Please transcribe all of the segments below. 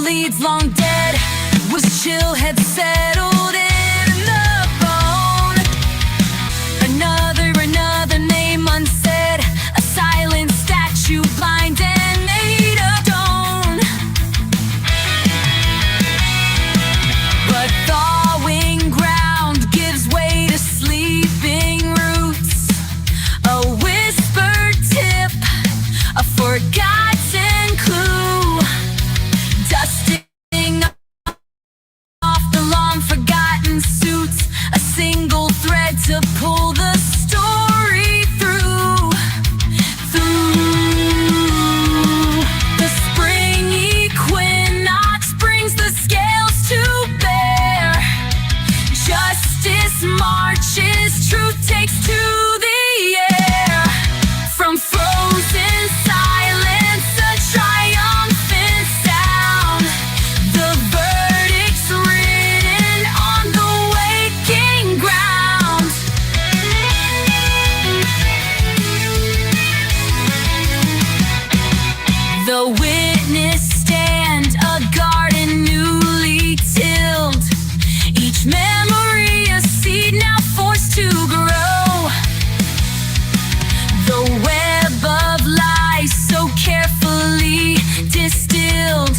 leads long dead, was chill had settled in the bone. Another name unsaid, a silent statue blind and made of stone. But thawing ground gives way to sleeping roots, a whispered tip, a forgotten clue, dusting off the long forgotten suits, a single thread to pull the story through. The spring equinox brings the scales to bear. Justice marches, truth takes to the air. From frozen silence, a triumphant sound. The verdict's written on the waking ground. The witness stand, a garden newly tilled. Each memory a seed now forced to grow. The web of lies so carefully distilled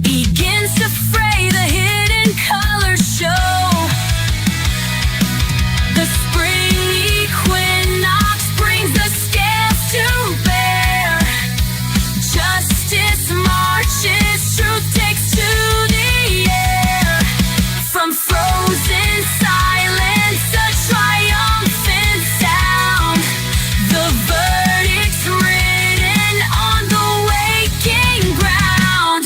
begins to fray, the hidden colors show. The spring equinox brings the scales to bear. Justice marches, truth takes to the air. From frozen silence, a triumphant sound. The verdict's written on the waking ground.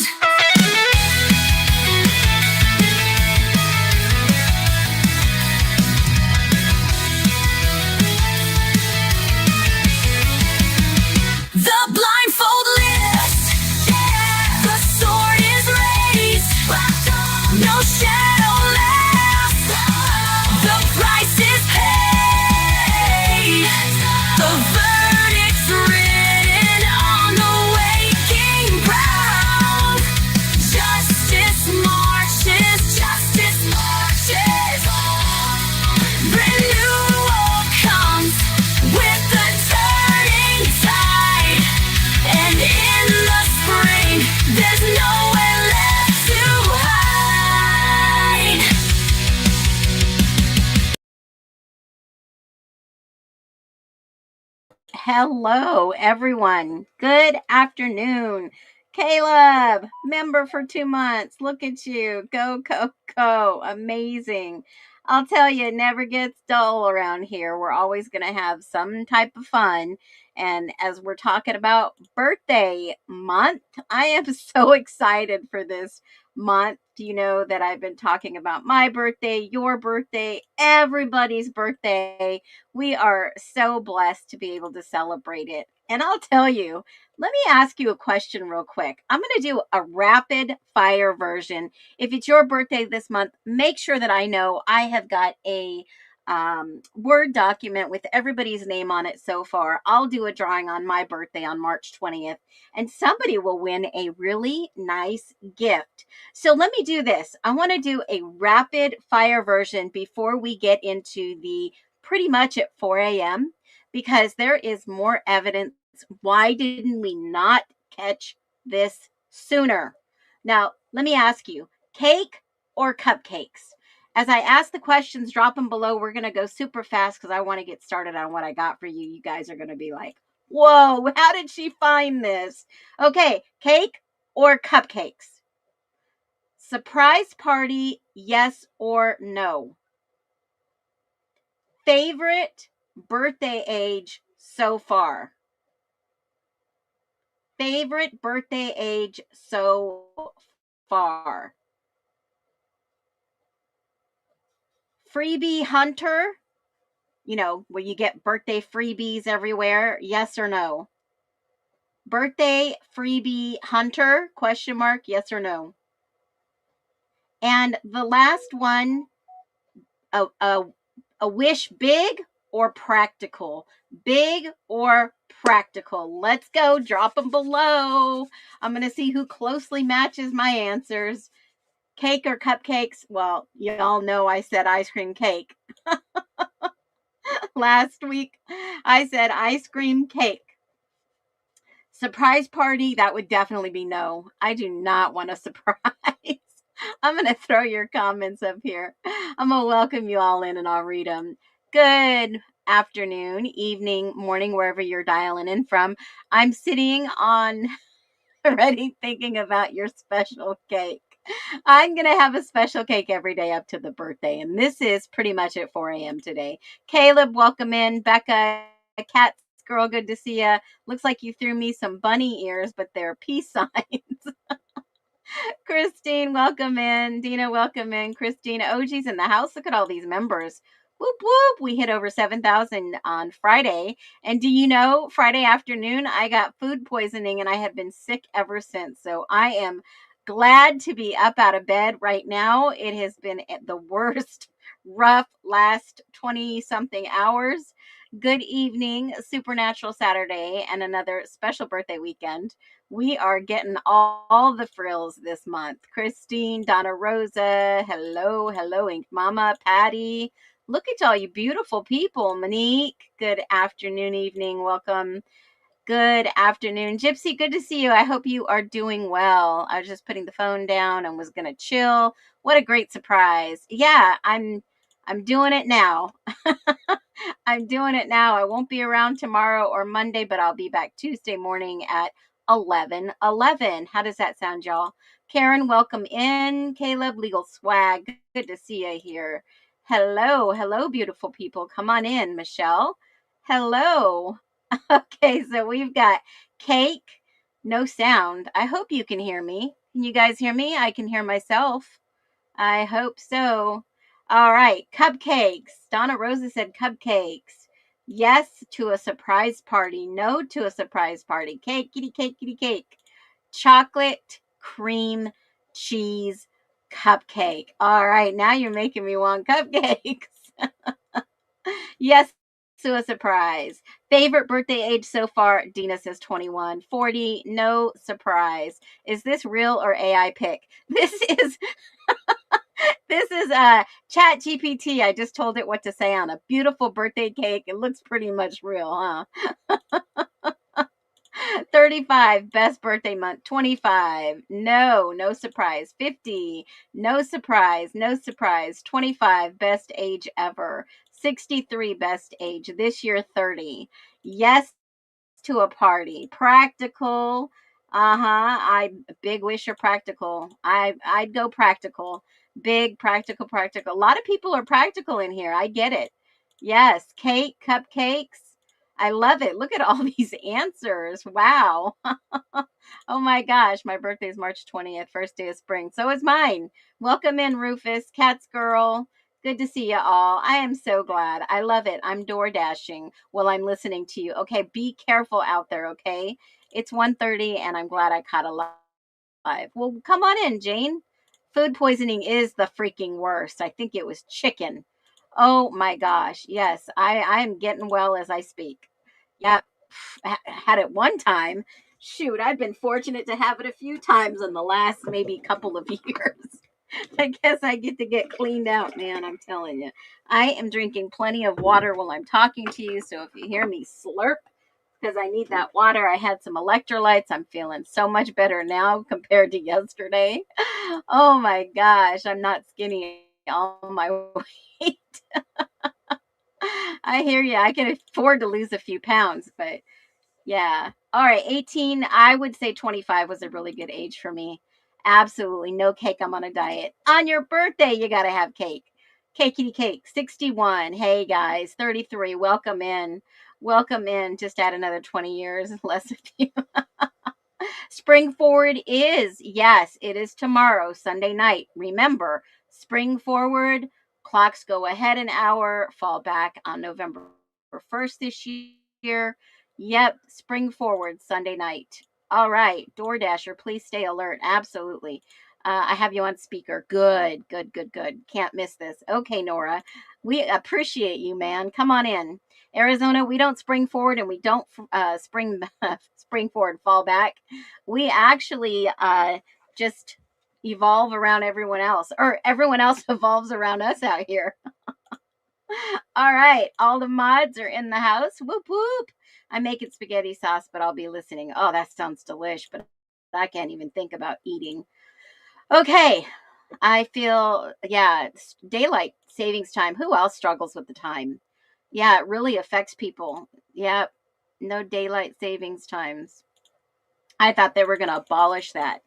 The blindfold lifts, the sword is raised, no shadow left, the price is paid. The verdict's written on the waking ground. Justice marches, justice marches. Renewal comes with the turning tide, and in the spring there's nowhere left to hide. Hello, everyone. Good afternoon. Caleb, member for 2 months. Look at you. Go, go, go. Amazing. I'll tell you, it never gets dull around here. We're always going to have some type of fun. And as we're talking about birthday month, I am so excited for this month. You know that I've been talking about my birthday, your birthday, everybody's birthday. We are so blessed to be able to celebrate it. And I'll tell you, let me ask you a question real quick. I'm going to do a rapid fire version. If it's your birthday this month, make sure that I know I have got a Word document with everybody's name on it so far. I'll do a drawing on my birthday on March 20th, and somebody will win a really nice gift. So let me do this. I want to do a rapid fire version before we get into the pretty much at 4 a.m. because there is more evidence. Why didn't we not catch this sooner? Now, let me ask you, cake or cupcakes? As I ask the questions, drop them below. We're going to go super fast because I want to get started on what I got for you. You guys are going to be like, whoa, how did she find this? Okay, cake or cupcakes? Surprise party, yes or no? Favorite birthday age so far? Favorite birthday age so far? Freebie hunter, you know, where you get birthday freebies everywhere, yes or no? Birthday freebie hunter, question mark, yes or no? And the last one, a wish big or practical? Big or practical? Let's go. Drop them below. I'm going to see who closely matches my answers. Cake or cupcakes? Well, y'all know I said ice cream cake. Last week, I said ice cream cake. Surprise party? That would definitely be no. I do not want a surprise. I'm going to throw your comments up here. I'm going to welcome you all in and I'll read them. Good afternoon, evening, morning, wherever you're dialing in from. I'm sitting on already thinking about your special cake. I'm going to have a special cake every day up to the birthday. And this is pretty much at 4 a.m. today. Caleb, welcome in. Becca, Cat Girl, good to see you. Looks like you threw me some bunny ears, but they're peace signs. Christine, welcome in. Dina, welcome in. Christina, OG's in the house. Look at all these members. Whoop, whoop. We hit over 7,000 on Friday. And do you know, Friday afternoon, I got food poisoning and I have been sick ever since. So I am glad to be up out of bed right now. It has been the worst, rough last 20 something hours. Good evening, Supernatural Saturday, and another special birthday weekend. We are getting all the frills this month. Christine, Donna Rosa, hello, Ink Mama, Patty. Look at all you beautiful people. Monique, good afternoon, evening, welcome. Good afternoon, Gypsy. Good to see you. I hope you are doing well. I was just putting the phone down and was gonna chill. What a great surprise! Yeah, I'm doing it now. I'm doing it now. I won't be around tomorrow or Monday, but I'll be back Tuesday morning at 11:11. How does that sound, y'all? Karen, welcome in. Caleb, Legal Swag. Good to see you here. Hello, beautiful people. Come on in, Michelle. Hello. Okay, so we've got cake, no sound. I hope you can hear me. Can you guys hear me? I can hear myself. I hope so. All right, cupcakes. Donna Rosa said cupcakes. Yes to a surprise party. No to a surprise party. Cake, kitty cake, kitty cake. Chocolate, cream, cheese, cupcake. All right, now you're making me want cupcakes. Yes to a surprise. Favorite birthday age so far? Dina says 21. 40, no surprise. Is this real or AI pick? This is Chat GPT. I just told it what to say on a beautiful birthday cake. It looks pretty much real, huh? 35, best birthday month. 25, no surprise. 50, no surprise, no surprise. 25, best age ever. 63, best age. This year, 30. Yes to a party. Practical. I big wish or practical. I'd go practical. Big practical. A lot of people are practical in here. I get it. Yes, cake, cupcakes. I love it. Look at all these answers. Wow. Oh my gosh, my birthday is March 20th, first day of spring. So is mine. Welcome in, Rufus, Cat's Girl. Good to see you all. I am so glad. I love it. I'm door dashing while I'm listening to you. Okay, be careful out there, okay? It's 1:30 and I'm glad I caught a live. Well, come on in, Jane. Food poisoning is the freaking worst. I think it was chicken. Oh my gosh. Yes, I am getting well as I speak. Yep. Had it one time. Shoot, I've been fortunate to have it a few times in the last maybe couple of years. I guess I get to get cleaned out, man. I'm telling you. I am drinking plenty of water while I'm talking to you. So if you hear me slurp, because I need that water. I had some electrolytes. I'm feeling so much better now compared to yesterday. Oh my gosh, I'm not skinny all my weight. I hear you. I can afford to lose a few pounds, but yeah. All right, 18. I would say 25 was a really good age for me. Absolutely no cake. I'm on a diet. On your birthday, you got to have cake. Cakey cake. 61. Hey guys, 33. Welcome in. Welcome in. Just add another 20 years, less of you. Spring Forward is, yes, it is tomorrow, Sunday night. Remember, spring forward, clocks go ahead an hour, fall back on November 1st this year. Yep, spring forward, Sunday night. All right, DoorDasher, please stay alert. Absolutely. I have you on speaker. Good. Can't miss this. Okay, Nora, we appreciate you, man. Come on in. Arizona, we don't spring forward and we don't spring forward, fall back. We actually just evolve around everyone else, or everyone else evolves around us out here. All right, all the mods are in the house. Whoop whoop. I'm making spaghetti sauce, but I'll be listening. Oh, that sounds delish, but I can't even think about eating. Okay, I feel, yeah, it's daylight savings time. Who else struggles with the time? Yeah, it really affects people. Yeah, no daylight savings times. I thought they were going to abolish that.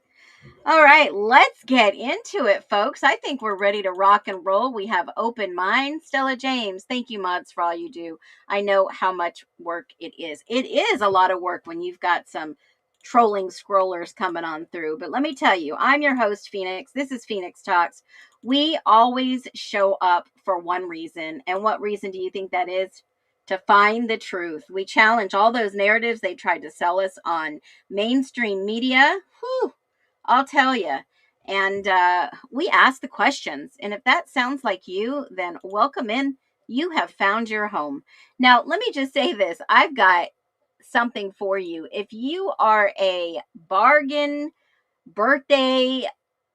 All right, let's get into it, folks. I think we're ready to rock and roll. We have open minds. Stella James, thank you, mods, for all you do. I know how much work it is. It is a lot of work when you've got some trolling scrollers coming on through. But let me tell you, I'm your host, Phoenix. This is Phoenix Talks. We always show up for one reason. And what reason do you think that is? To find the truth. We challenge all those narratives they tried to sell us on mainstream media. Whew, I'll tell you. And we ask the questions. And if that sounds like you, then welcome in. You have found your home. Now, let me just say this. I've got something for you. If you are a birthday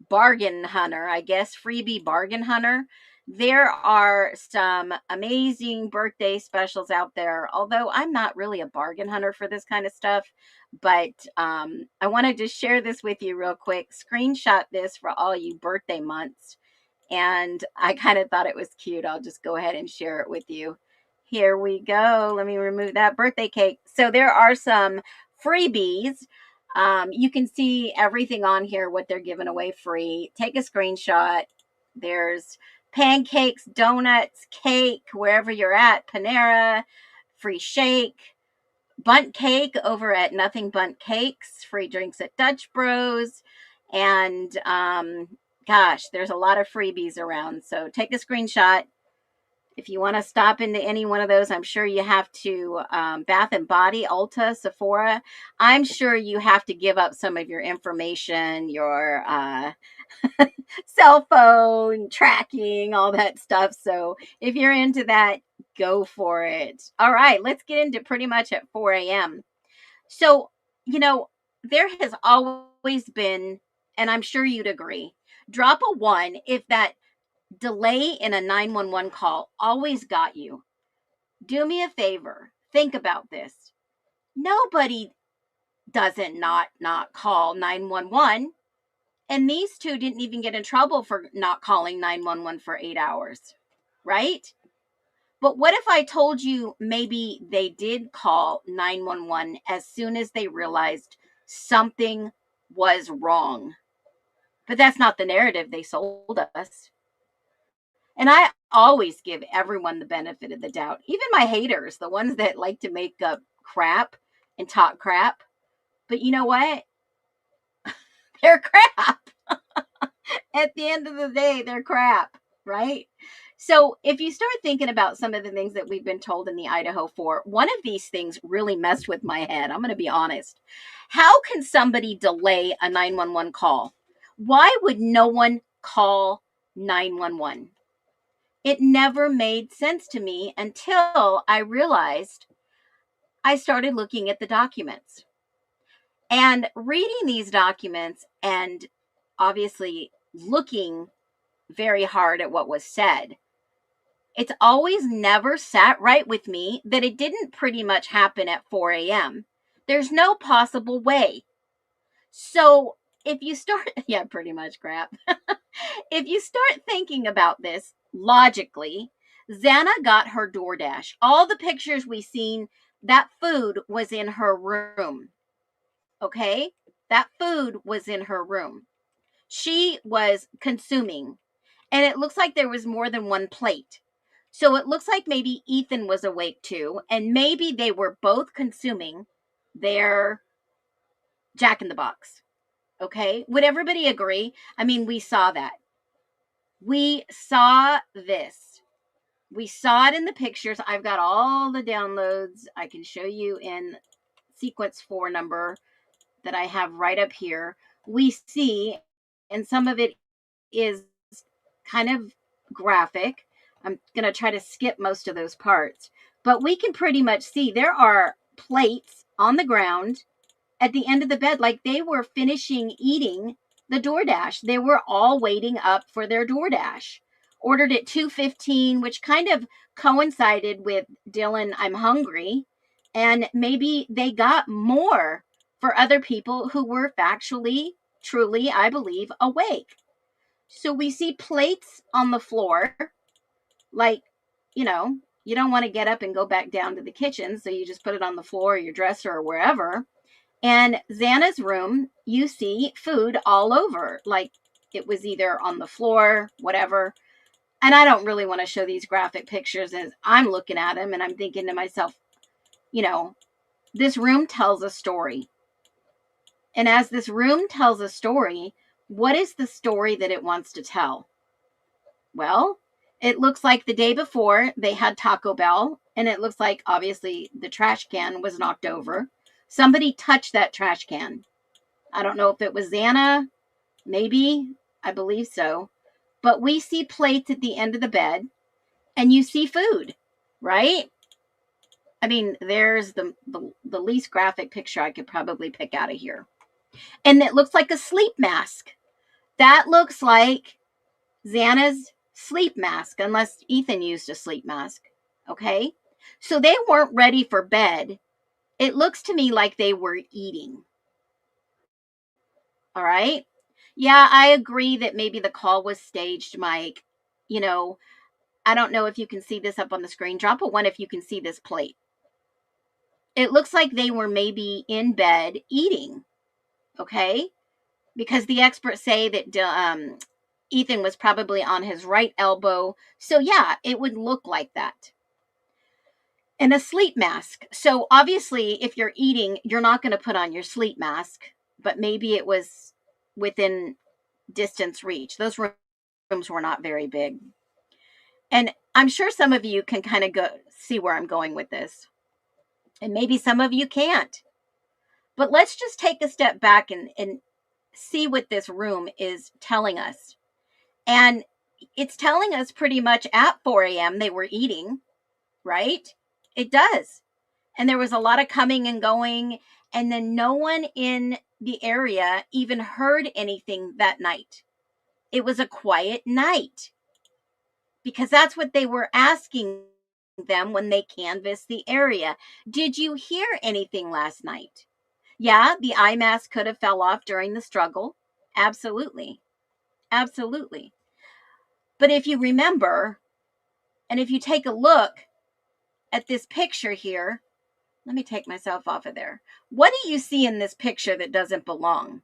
bargain hunter, I guess, freebie bargain hunter, there are some amazing birthday specials out there. Although I'm not really a bargain hunter for this kind of stuff, but I wanted to share this with you real quick. Screenshot this for all you birthday months. And I kind of thought it was cute. I'll just go ahead and share it with you. Here we go. Let me remove that birthday cake. So there are some freebies. You can see everything on here, what they're giving away free. Take a screenshot. There's pancakes, donuts, cake, wherever you're at, Panera, free shake, Bunt Cake over at Nothing Bunt Cakes, free drinks at Dutch Bros, and gosh, there's a lot of freebies around. So take a screenshot. If you want to stop into any one of those, I'm sure you have to Bath and Body, Ulta, Sephora. I'm sure you have to give up some of your information, your cell phone tracking, all that stuff. So if you're into that, go for it. All right, let's get into pretty much at 4 a.m. So, there has always been, and I'm sure you'd agree, drop a one if that delay in a 911 call always got you. Do me a favor. Think about this. Nobody doesn't not call 911. And these two didn't even get in trouble for not calling 911 for 8 hours, right? But what if I told you maybe they did call 911 as soon as they realized something was wrong? But that's not the narrative they sold us. And I always give everyone the benefit of the doubt, even my haters, the ones that like to make up crap and talk crap. But you know what? They're crap. At the end of the day, they're crap, right? So if you start thinking about some of the things that we've been told in the Idaho 4, one of these things really messed with my head. I'm going to be honest. How can somebody delay a 911 call? Why would no one call 911? It never made sense to me until I realized I started looking at the documents and reading these documents and obviously looking very hard at what was said. It's always never sat right with me that it didn't pretty much happen at 4 a.m. There's no possible way. So if you start, yeah, pretty much crap. If you start thinking about this logically, Xana got her DoorDash. All the pictures we seen, that food was in her room. Okay? That food was in her room. She was consuming. And it looks like there was more than one plate. So it looks like maybe Ethan was awake too. And maybe they were both consuming their Jack in the Box. Okay? Would everybody agree? I mean, we saw that. We saw this. We saw it in the pictures. I've got all the downloads. I can show you in sequence 4 number that I have right up here. We see, and some of it is kind of graphic. I'm going to try to skip most of those parts. But we can pretty much see there are plates on the ground at the end of the bed, like they were finishing eating the DoorDash. They were all waiting up for their DoorDash. Ordered at 2:15, which kind of coincided with Dylan, I'm hungry. And maybe they got more for other people who were factually, truly, I believe, awake. So we see plates on the floor, like, you know, you don't want to get up and go back down to the kitchen, so you just put it on the floor or your dresser or wherever. And Xana's room, you see food all over, like it was either on the floor, whatever. And I don't really want to show these graphic pictures as I'm looking at them and I'm thinking to myself, you know, this room tells a story. And as this room tells a story, what is the story that it wants to tell? Well, it looks like the day before they had Taco Bell, and it looks like obviously the trash can was knocked over. Somebody touched that trash can. I don't know if it was Xana, maybe, I believe so. But we see plates at the end of the bed, and you see food, right? I mean, there's the least graphic picture I could probably pick out of here. And it looks like a sleep mask. That looks like Xana's sleep mask, unless Ethan used a sleep mask. Okay? So they weren't ready for bed. It looks to me like they were eating. All right? Yeah, I agree that maybe the call was staged, Mike. You know, I don't know if you can see this up on the screen. Drop a one if you can see this plate. It looks like they were maybe in bed eating. Okay? Because the experts say that Ethan was probably on his right elbow. So, yeah, it would look like that. And a sleep mask. So, obviously, if you're eating, you're not going to put on your sleep mask, but maybe it was within distance reach. Those rooms were not very big. And I'm sure some of you can kind of go see where I'm going with this. And maybe some of you can't. But let's just take a step back and see what this room is telling us. And it's telling us pretty much at 4 a.m. they were eating, right? It does. And there was a lot of coming and going. And then no one in the area even heard anything that night. It was a quiet night because that's what they were asking them when they canvassed the area. Did you hear anything last night? Yeah, the eye mask could have fell off during the struggle. Absolutely. Absolutely. But if you remember, and if you take a look at this picture here, let me take myself off of there. What do you see in this picture that doesn't belong?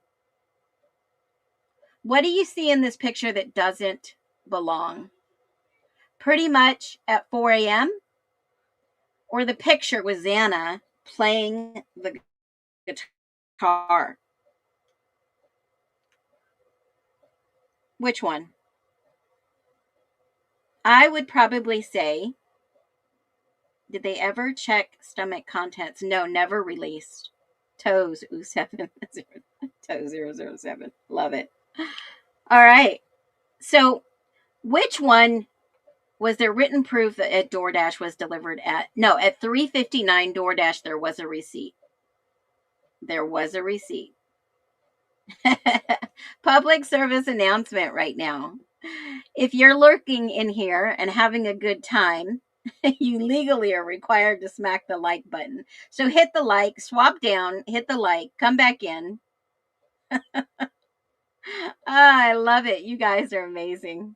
What do you see in this picture that doesn't belong? Pretty much at 4 a.m. or the picture with Xana playing the guitar. Which one? I would probably say, did they ever check stomach contents? No, never released. Toes, ooh, 7. Toe 007. Love it. All right. So, which one was there written proof that at DoorDash was delivered at? No, at 3:59 DoorDash there was a receipt. There was a receipt. Public service announcement right now. If you're lurking in here and having a good time, you legally are required to smack the like button. So hit the like, swap down, hit the like, come back in. I love it. You guys are amazing.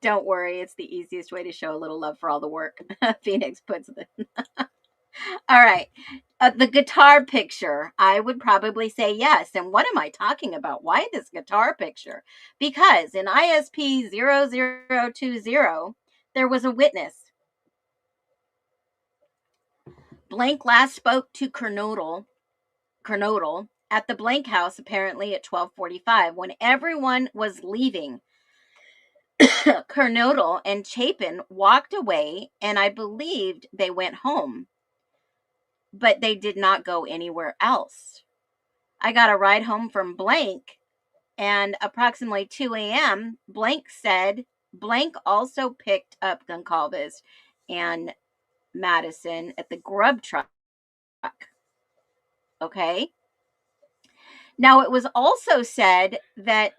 Don't worry, it's the easiest way to show a little love for all the work. Phoenix puts the. All right. The guitar picture, I would probably say yes. And what am I talking about? Why this guitar picture? Because in ISP 0020, there was a witness. Blank last spoke to Kernodle at the Blank house apparently at 12:45 when everyone was leaving. Kernodle and Chapin walked away, and I believed they went home, but they did not go anywhere else. I got a ride home from Blank, and approximately 2 a.m., Blank said Blank also picked up Goncalves and Madison at the grub truck. Okay. Now, it was also said that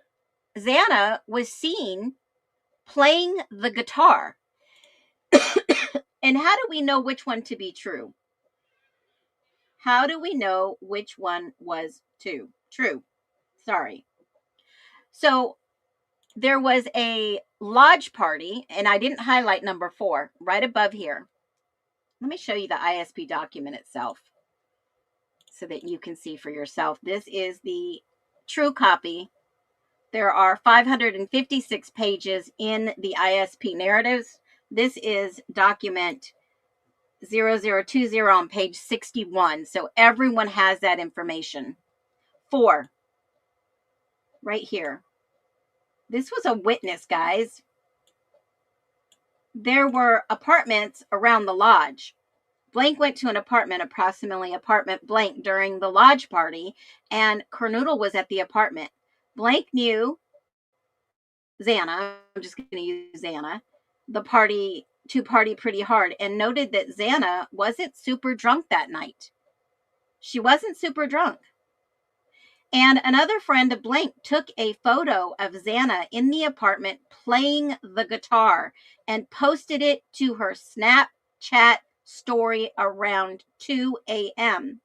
Xana was seen playing the guitar. And how do we know which one to be true? How do we know which one was true? Sorry. So there was a lodge party, and I didn't highlight number 4 right above here. Let me show you the ISP document itself so that you can see for yourself. This is the true copy. There are 556 pages in the ISP narratives. This is document 0020 on page 61. So everyone has that information. 4, right here. This was a witness, guys. There were apartments around the lodge. Blank went to an apartment, approximately apartment blank, during the lodge party, and Cornoodle was at the apartment. Blank knew Xana, I'm just going to use Xana, to party pretty hard, and noted that Xana wasn't super drunk that night. She wasn't super drunk. And another friend of Blank took a photo of Xana in the apartment playing the guitar and posted it to her Snapchat story around 2 a.m.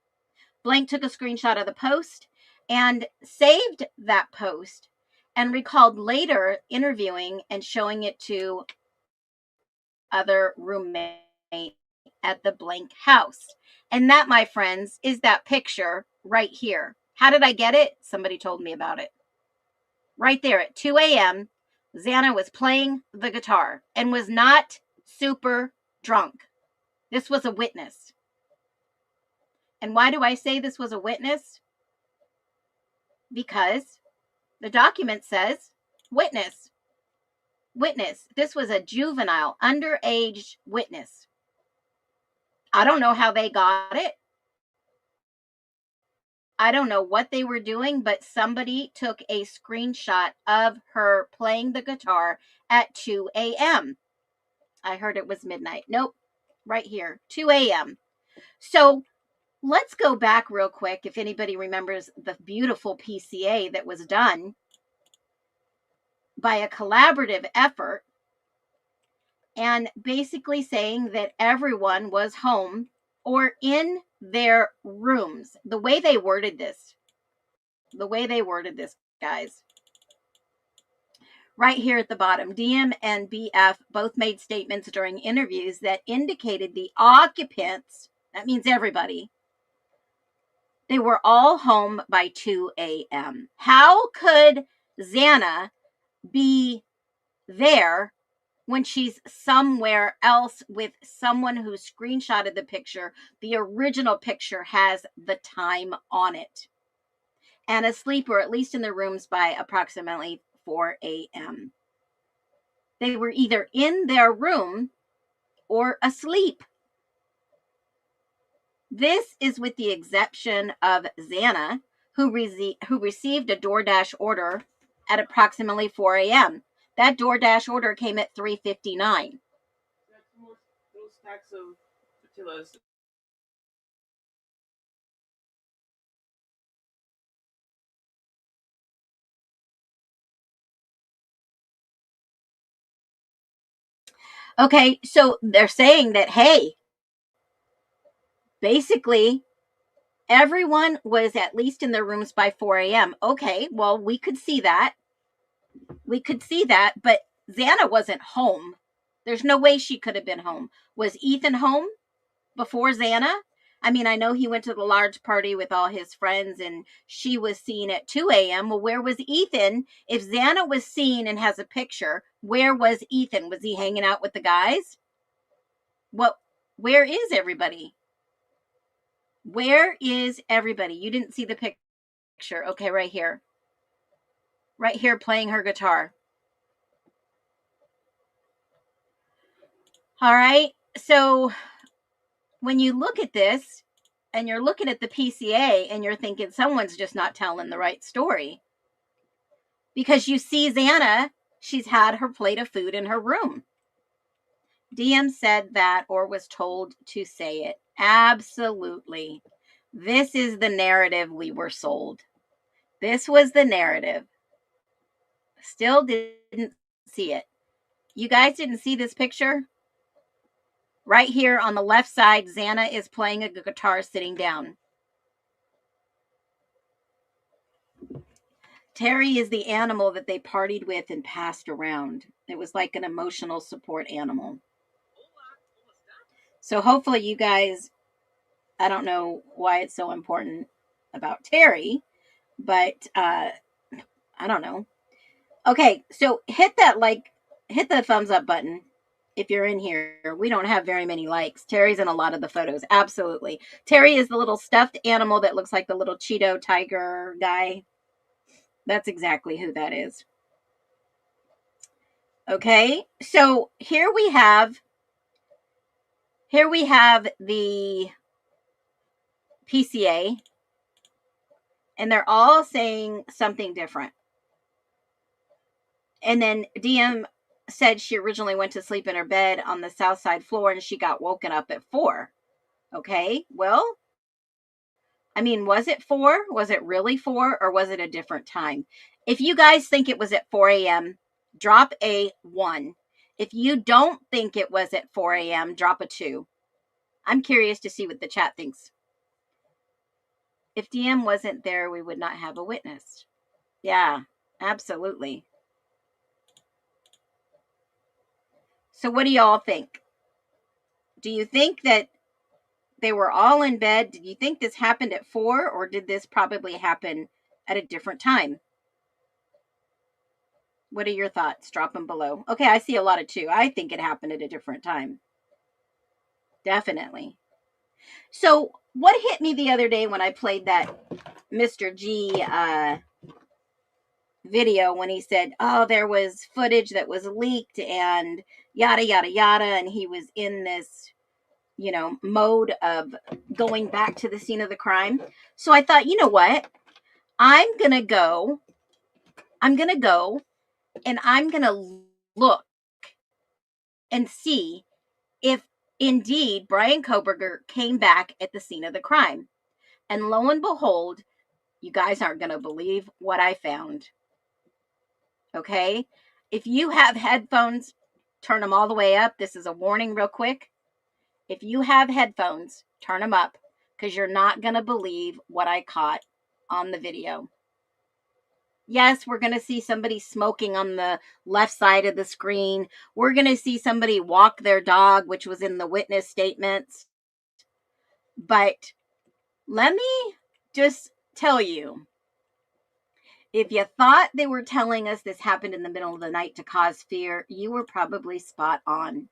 Blank took a screenshot of the post and saved that post and recalled later interviewing and showing it to other roommates at the Blank house. And that, my friends, is that picture right here. How did I get it? Somebody told me about it. Right there at 2 a.m., Xana was playing the guitar and was not super drunk. This was a witness. And why do I say this was a witness? Because the document says witness. Witness. This was a juvenile, underage witness. I don't know how they got it. I don't know what they were doing, but somebody took a screenshot of her playing the guitar at 2 a.m. I heard it was midnight. Nope, right here, 2 a.m. So let's go back real quick if anybody remembers the beautiful PCA that was done by a collaborative effort and basically saying that everyone was home or in their rooms. The way they worded this, guys, right here at the bottom, DM and BF both made statements during interviews that indicated the occupants, that means everybody, they were all home by 2 a.m. How could Xana be there when she's somewhere else with someone who screenshotted the picture? The original picture has the time on it. And asleep, or at least in their rooms, by approximately 4 a.m. They were either in their room or asleep. This is with the exception of Xana, who received a DoorDash order at approximately 4 a.m. That DoorDash order came at 3:59. Those stacks of tortillas. Okay, so they're saying that, hey, basically everyone was at least in their rooms by 4 a.m. Okay, well, we could see that. But Xana wasn't home. There's no way she could have been home. Was Ethan home before Xana? I mean, I know he went to the large party with all his friends and she was seen at 2 a.m. Well, where was Ethan? If Xana was seen and has a picture, where was Ethan? Was he hanging out with the guys? Where is everybody? Where is everybody? You didn't see the picture. Okay, right here. Right here playing her guitar. All right. So when you look at this and you're looking at the PCA and you're thinking someone's just not telling the right story, because you see Xana, she's had her plate of food in her room. DM said that or was told to say it. Absolutely. This is the narrative we were sold. This was the narrative. Still didn't see it. You guys didn't see this picture? Right here on the left side, Xana is playing a guitar sitting down. Terry is the animal that they partied with and passed around. It was like an emotional support animal. So hopefully you guys, I don't know why it's so important about Terry, but I don't know. Okay, so hit the thumbs up button if you're in here. We don't have very many likes. Terry's in a lot of the photos. Absolutely. Terry is the little stuffed animal that looks like the little Cheeto tiger guy. That's exactly who that is. Okay, so here we have the PCA, and they're all saying something different. And then DM said she originally went to sleep in her bed on the south side floor and she got woken up at 4. Okay, well, I mean, was it 4? Was it really 4? Or was it a different time? If you guys think it was at 4 a.m., drop a 1. If you don't think it was at 4 a.m., drop a 2. I'm curious to see what the chat thinks. If DM wasn't there, we would not have a witness. Yeah, absolutely. So what do y'all think? Do you think that they were all in bed? Did you think this happened at 4, or did this probably happen at a different time? What are your thoughts? Drop them below. Okay, I see a lot of 2. I think it happened at a different time. Definitely. So what hit me the other day when I played that Mr. G video, when he said, oh, there was footage that was leaked and yada, yada, yada, and he was in this, mode of going back to the scene of the crime. So I thought, you know what? I'm going to go and I'm going to look and see if indeed Brian Koberger came back at the scene of the crime. And lo and behold, you guys aren't going to believe what I found. Okay? If you have headphones, turn them all the way up. This is a warning real quick. If you have headphones, turn them up, because you're not going to believe what I caught on the video. Yes, we're going to see somebody smoking on the left side of the screen. We're going to see somebody walk their dog, which was in the witness statements. But let me just tell you, if you thought they were telling us this happened in the middle of the night to cause fear, you were probably spot on.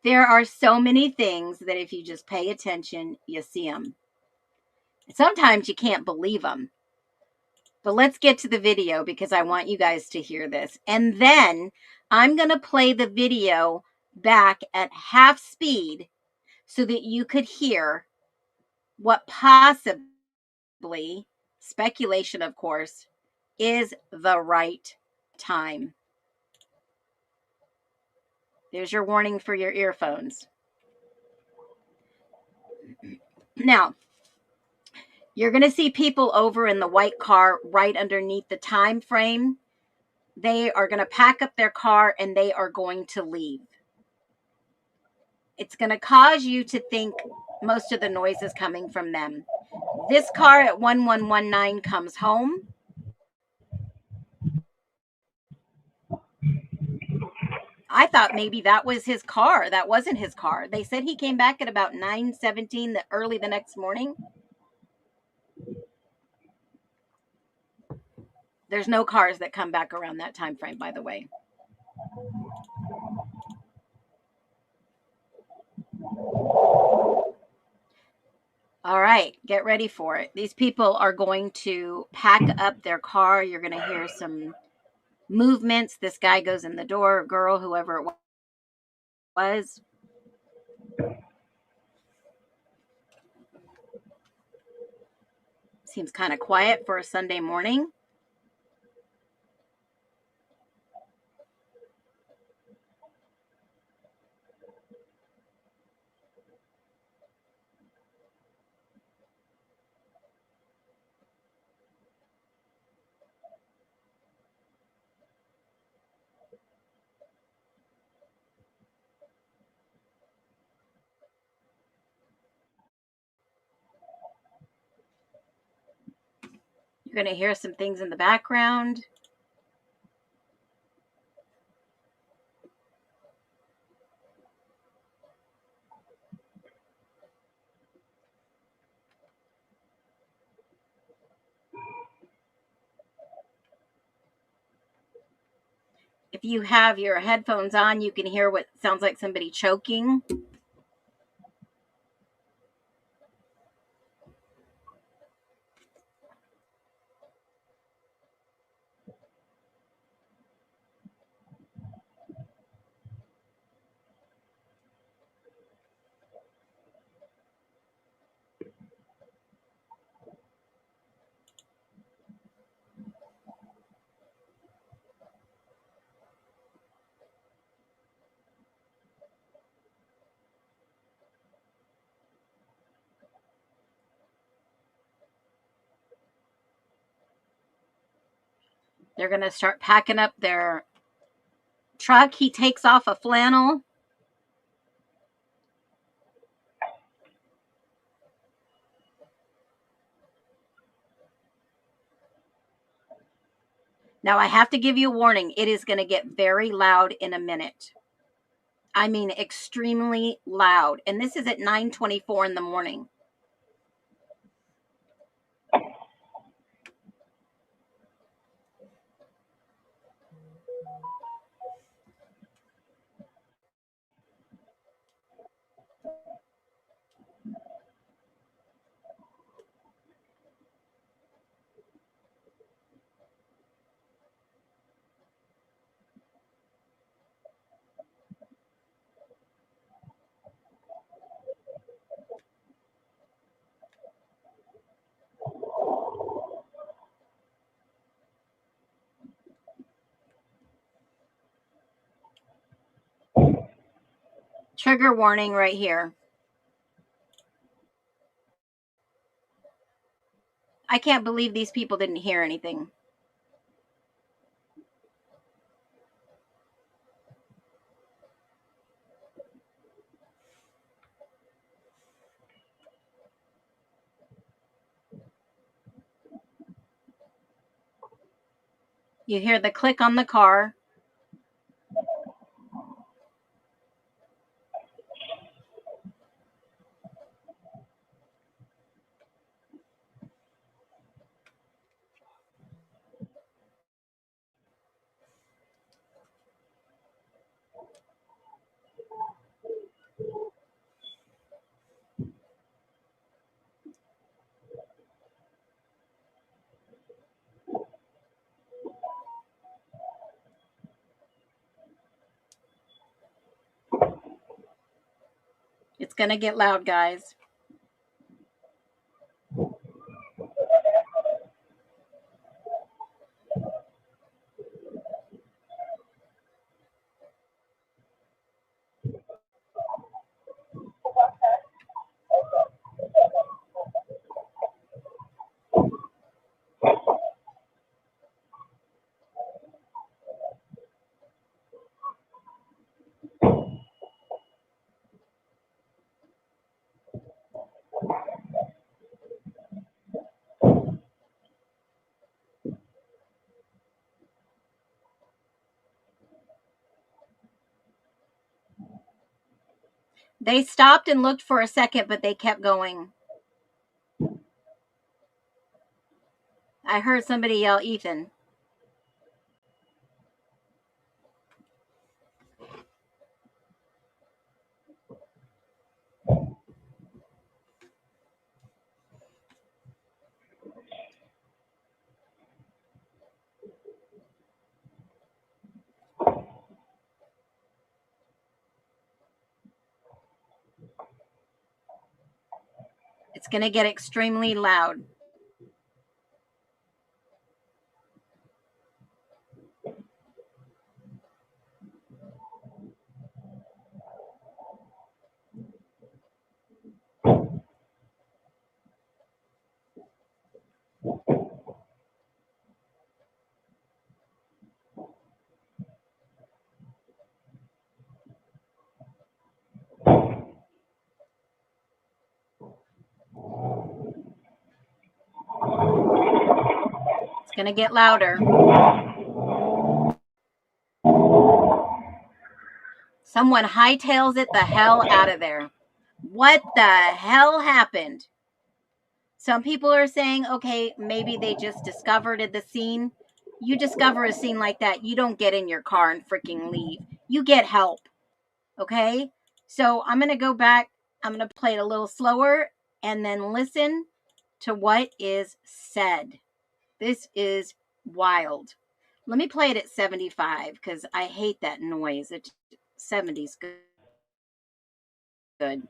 There are so many things that if you just pay attention, you see them. Sometimes you can't believe them. But let's get to the video because I want you guys to hear this. And then I'm going to play the video back at half speed so that you could hear what possibly, speculation of course, is the right time. There's your warning for your earphones. Now, you're going to see people over in the white car right underneath the time frame. They are going to pack up their car and they are going to leave. It's going to cause you to think most of the noise is coming from them. This car at 1119 comes home. I thought maybe that was his car. That wasn't his car. They said he came back at about 9:17 early the next morning. There's no cars that come back around that time frame, by the way. All right, get ready for it. These people are going to pack up their car. You're going to hear some movements. This guy goes in the door, girl, whoever it was. Seems kind of quiet for a Sunday morning. You're going to hear some things in the background. If you have your headphones on, you can hear what sounds like somebody choking. They're going to start packing up their truck. He takes off a flannel. Now, I have to give you a warning. It is going to get very loud in a minute. I mean, extremely loud. And this is at 9:24 in the morning. Trigger warning right here. I can't believe these people didn't hear anything. You hear the click on the car. It's going to get loud, guys. They stopped and looked for a second, but they kept going. I heard somebody yell, Ethan. It's going to get extremely loud. Gonna get louder. Someone hightails it the hell out of there. What the hell happened? Some people are saying, okay, maybe they just discovered the scene. You discover a scene like that, you don't get in your car and freaking leave. You get help. Okay? So I'm going to go back. I'm going to play it a little slower and then listen to what is said. This is wild. Let me play it at 75 because I hate that noise. 70's good.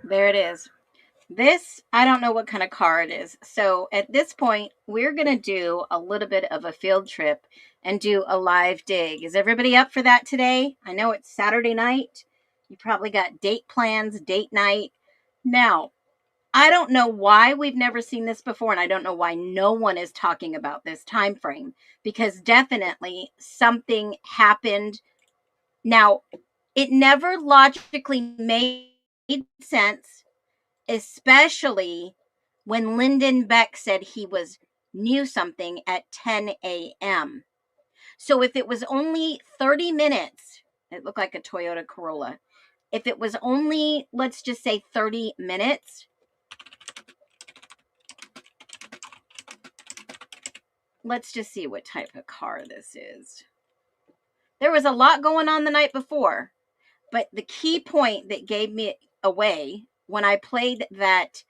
There it is. This, I don't know what kind of car it is. So at this point, we're going to do a little bit of a field trip and do a live dig. Is everybody up for that today? I know it's Saturday night. You probably got date plans, date night. Now, I don't know why we've never seen this before, and I don't know why no one is talking about this time frame, because definitely something happened. Now, it never logically made sense, especially when Lyndon Beck said he knew something at 10 a.m. So if it was only 30 minutes, it looked like a Toyota Corolla. If it was only, let's just say 30 minutes, let's just see what type of car this is. There was a lot going on the night before, but the key point that gave me away when I played that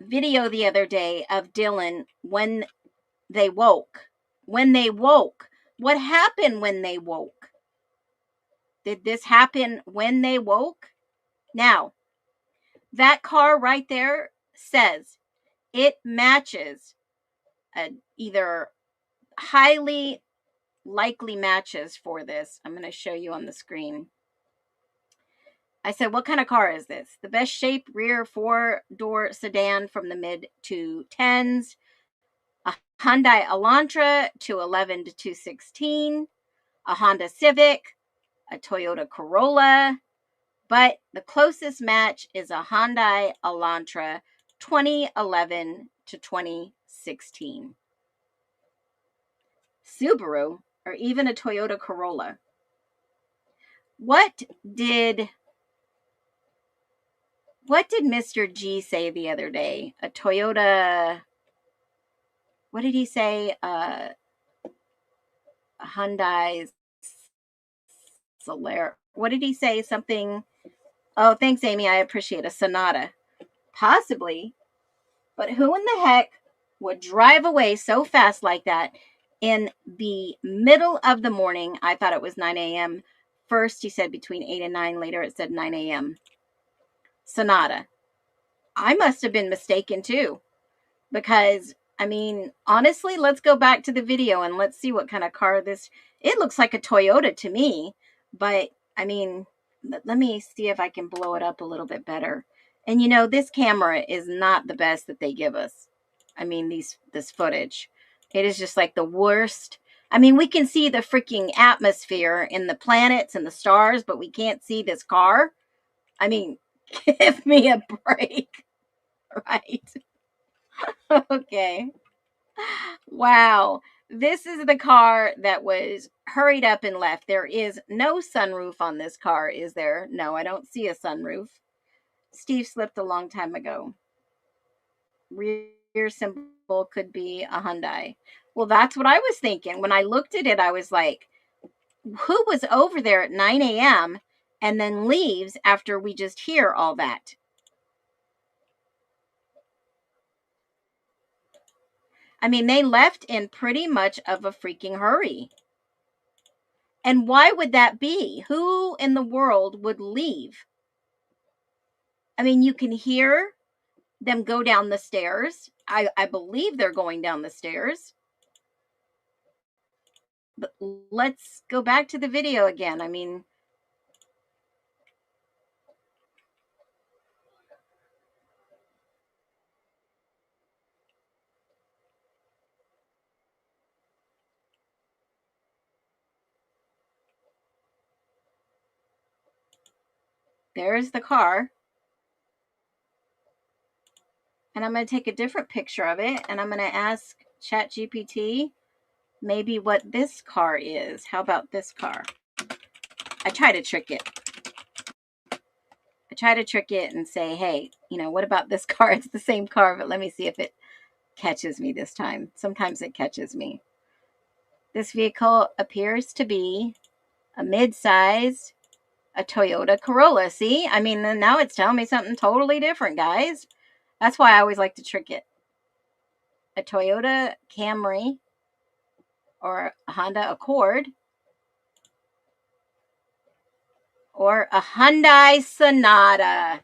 video the other day of Dylan when they woke. When they woke. What happened when they woke? Did this happen when they woke? Now, that car right there says it matches either highly likely matches for this. I'm going to show you on the screen. I said, what kind of car is this? The best shape rear 4-door sedan from the mid 210s. A Hyundai Elantra 211 to 216. A Honda Civic. A Toyota Corolla. But the closest match is a Hyundai Elantra 2011 to 2016. Subaru, or even a Toyota Corolla. What did Mr. G say the other day? A Toyota, what did he say? A Hyundai Solar. What did he say? Something. Oh, thanks, Amy. I appreciate a Sonata. Possibly. But who in the heck would drive away so fast like that in the middle of the morning? I thought it was 9 a.m. First, he said between 8 and 9. Later, it said 9 a.m. Sonata. I must have been mistaken too, because I mean, honestly, let's go back to the video and let's see what kind of car this. It looks like a Toyota to me, but I mean, let me see if I can blow it up a little bit better. And you know, this camera is not the best that they give us. I mean, this footage, it is just like the worst. I mean, we can see the freaking atmosphere and the planets and the stars, but we can't see this car. I mean, give me a break, right? Okay. Wow. This is the car that was hurried up and left. There is no sunroof on this car, is there? No, I don't see a sunroof. Steve slipped a long time ago. Rear symbol could be a Hyundai. Well, that's what I was thinking. When I looked at it, I was like, who was over there at 9 a.m. and then leaves after we just hear all that? I mean, they left in pretty much of a freaking hurry. And why would that be? Who in the world would leave? I mean, you can hear them go down the stairs. I believe they're going down the stairs. But let's go back to the video again. I mean, there's the car. And I'm going to take a different picture of it. And I'm going to ask ChatGPT maybe what this car is. How about this car? I try to trick it. I try to trick it and say, hey, you know, what about this car? It's the same car, but let me see if it catches me this time. Sometimes it catches me. This vehicle appears to be a mid-size, a Toyota Corolla. See, I mean, now it's telling me something totally different, guys. That's why I always like to trick it. A Toyota Camry or a Honda Accord or a Hyundai Sonata.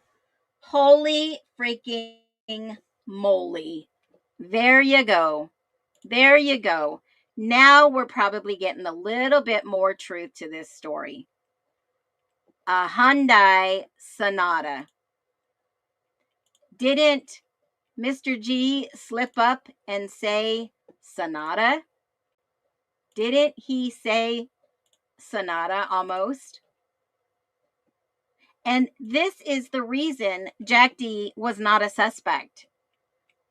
Holy freaking moly. There you go. There you go. Now we're probably getting a little bit more truth to this story. A Hyundai Sonata. Didn't Mr. G slip up and say Sonata? Didn't he say Sonata almost? And this is the reason Jack D was not a suspect.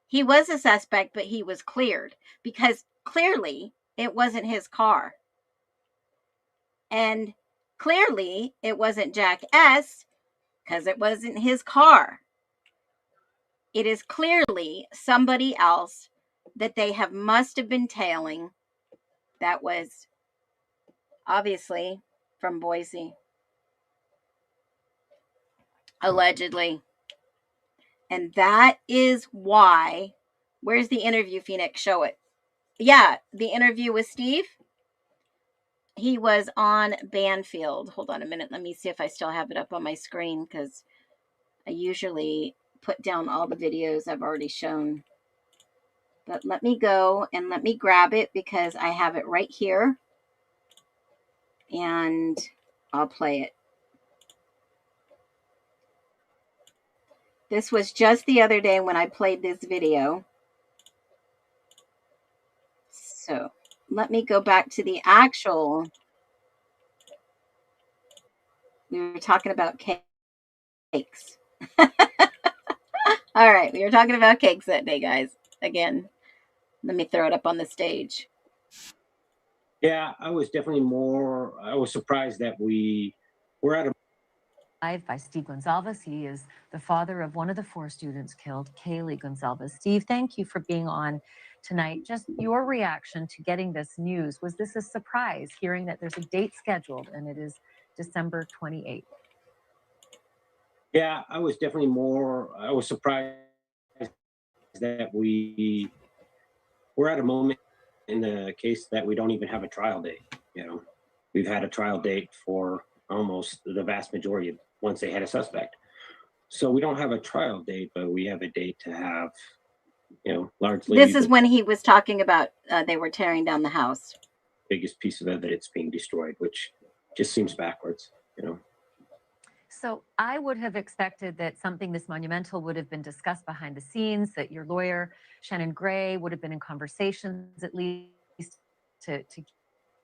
He was a suspect, but he was cleared because clearly it wasn't his car. And clearly it wasn't Jack S because it wasn't his car. It is clearly somebody else that they must have been tailing that was obviously from Boise. Allegedly. And that is why, where's the interview, Phoenix? Show it. Yeah, the interview with Steve. He was on Banfield. Hold on a minute. Let me see if I still have it up on my screen because I usually put down all the videos I've already shown. But let me go and let me grab it because I have it right here. And I'll play it. This was just the other day when I played this video. So let me go back to the actual. We were talking about cakes. All right, we were talking about cakes that day, guys. Again, let me throw it up on the stage. Yeah, I was surprised that we were at a Live by Steve Goncalves. He is the father of one of the 4 students killed, Kaylee Goncalves. Steve, thank you for being on tonight. Just your reaction to getting this news. Was this a surprise, hearing that there's a date scheduled and it is December 28th? Yeah, I was surprised that we were at a moment in the case that we don't even have a trial date. You know, we've had a trial date for almost the vast majority of once they had a suspect. So we don't have a trial date, but we have a date to have, largely This is the when he was talking about they were tearing down the house. biggest piece of evidence being destroyed, which just seems backwards. So I would have expected that something this monumental would have been discussed behind the scenes, that your lawyer, Shannon Gray, would have been in conversations at least to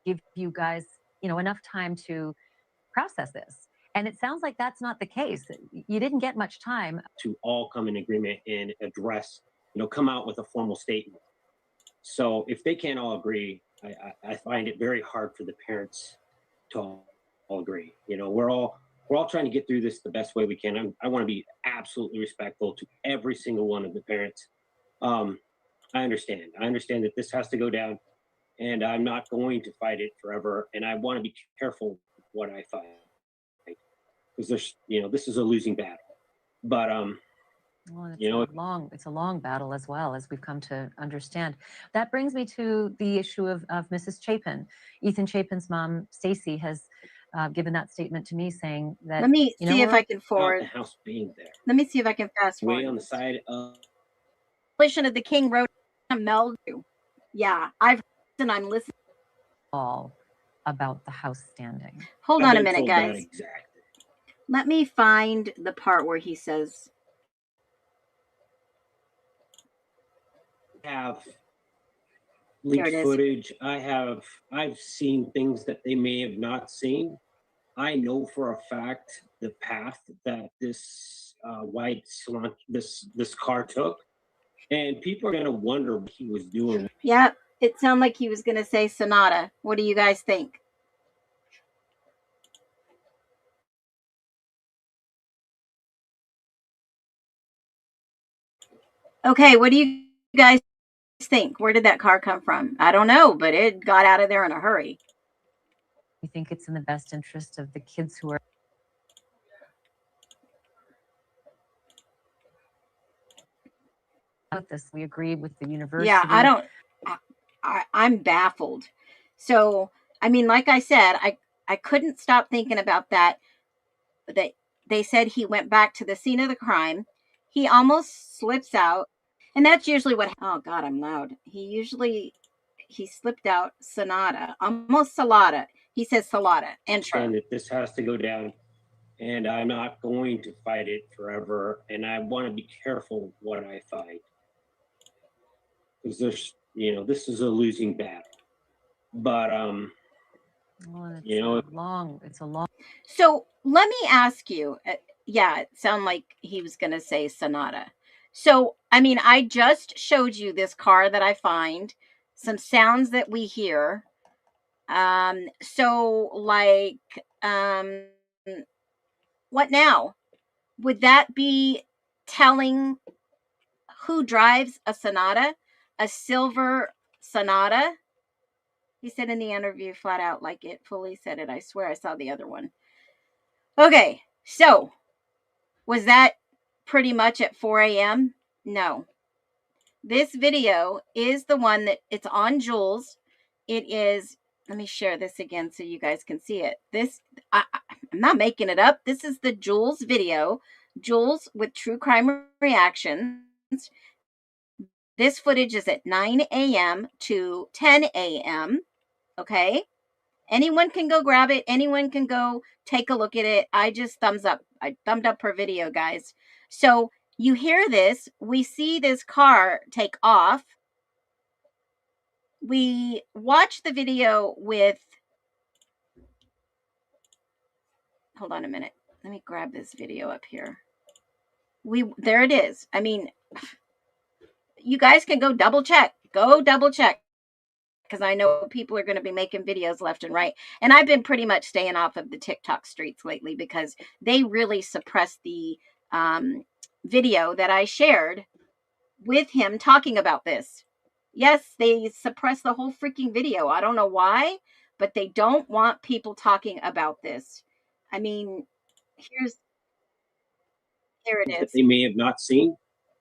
give you guys, enough time to process this. And it sounds like that's not the case. You didn't get much time. To all come in agreement and address, come out with a formal statement. So if they can't all agree, I find it very hard for the parents to all agree. We're all trying to get through this the best way we can. I want to be absolutely respectful to every single one of the parents. I understand that this has to go down, and I'm not going to fight it forever. And I want to be careful what I fight, because this is a losing battle. But Well, it's a long battle as well, as we've come to understand. That brings me to the issue of Mrs. Chapin. Ethan Chapin's mom, Stacy, has given that statement to me, saying that. Let me see if I can forward the house being there, Let me see if I can fast forward. way on the side of Of the King Road Meldew. Yeah, I'm listening. All about the house standing. Hold on a minute, guys. Exactly. Let me find the part where he says. Have leaked footage. I've seen things that they may have not seen. I know for a fact the path that this white salon, this car took, and people are going to wonder what he was doing. Yep, it sounded like he was going to say Sonata. What do you guys think? Okay, what do you guys think? Where did that car come from? I don't know, but it got out of there in a hurry. You think it's in the best interest of the kids who are. About this, we agree with the university. Yeah, I'm baffled. So, I mean, like I said, I couldn't stop thinking about that. They said he went back to the scene of the crime. He almost slips out. And that's usually what, oh God, I'm loud. He slipped out Sonata, almost Salata. He says Salata. And that this has to go down, and I'm not going to fight it forever. And I want to be careful what I fight, because there's, this is a losing battle. But well, it's a long. So let me ask you. Yeah, it sounded like he was going to say Sonata. So, I mean, I just showed you this car that I find, some sounds that we hear. So like, what now? Would that be telling who drives a Sonata, a silver Sonata? He said in the interview flat out, like it fully said it. I swear I saw the other one. Okay, so was that pretty much at 4 a.m.? No. This video is the one that it's on Jules. It is, let me share this again so you guys can see it. I'm not making it up. This is the Jules video. Jules with True Crime Reactions. This footage is at 9 a.m. to 10 a.m. Okay. Anyone can go grab it. Anyone can go take a look at it. I just thumbed up her video, guys. So you hear this. We see this car take off. We watch the video with, hold on a minute. Let me grab this video up here. There it is. I mean, you guys can go double check. Go double check. Because I know people are going to be making videos left and right. And I've been pretty much staying off of the TikTok streets lately because they really suppressed the video that I shared with him talking about this. Yes, they suppressed the whole freaking video. I don't know why, but they don't want people talking about this. I mean, here it is. That they may have not seen.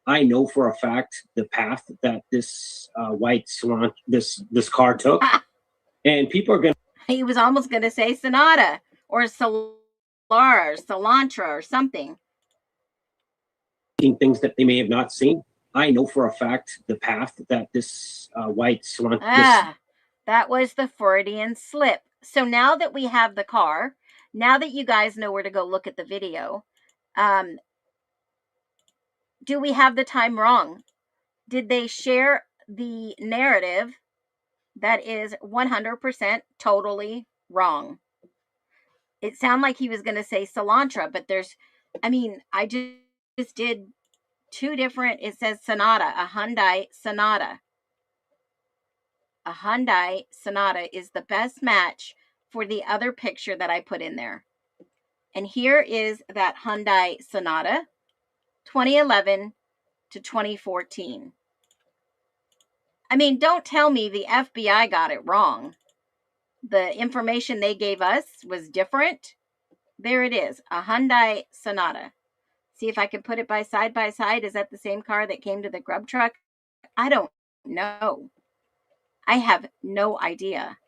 I know for a fact the path that this white salon, this car took, and people are going to. He was almost going to say Sonata or Solara or Solantra or something. things that they may have not seen. I know for a fact the path that this white that was the Freudian slip. So now that we have the car, now that you guys know where to go look at the video, do we have the time wrong? Did they share the narrative that is 100% totally wrong? It sounded like he was going to say cilantro, but I just did two different, it says Sonata, a Hyundai Sonata. A Hyundai Sonata is the best match for the other picture that I put in there. And here is that Hyundai Sonata, 2011 to 2014. Don't tell me the FBI got it wrong. The information they gave us was different. There it is, a Hyundai Sonata. See if I can put it side by side. Is that the same car that came to the grub truck? I don't know. I have no idea.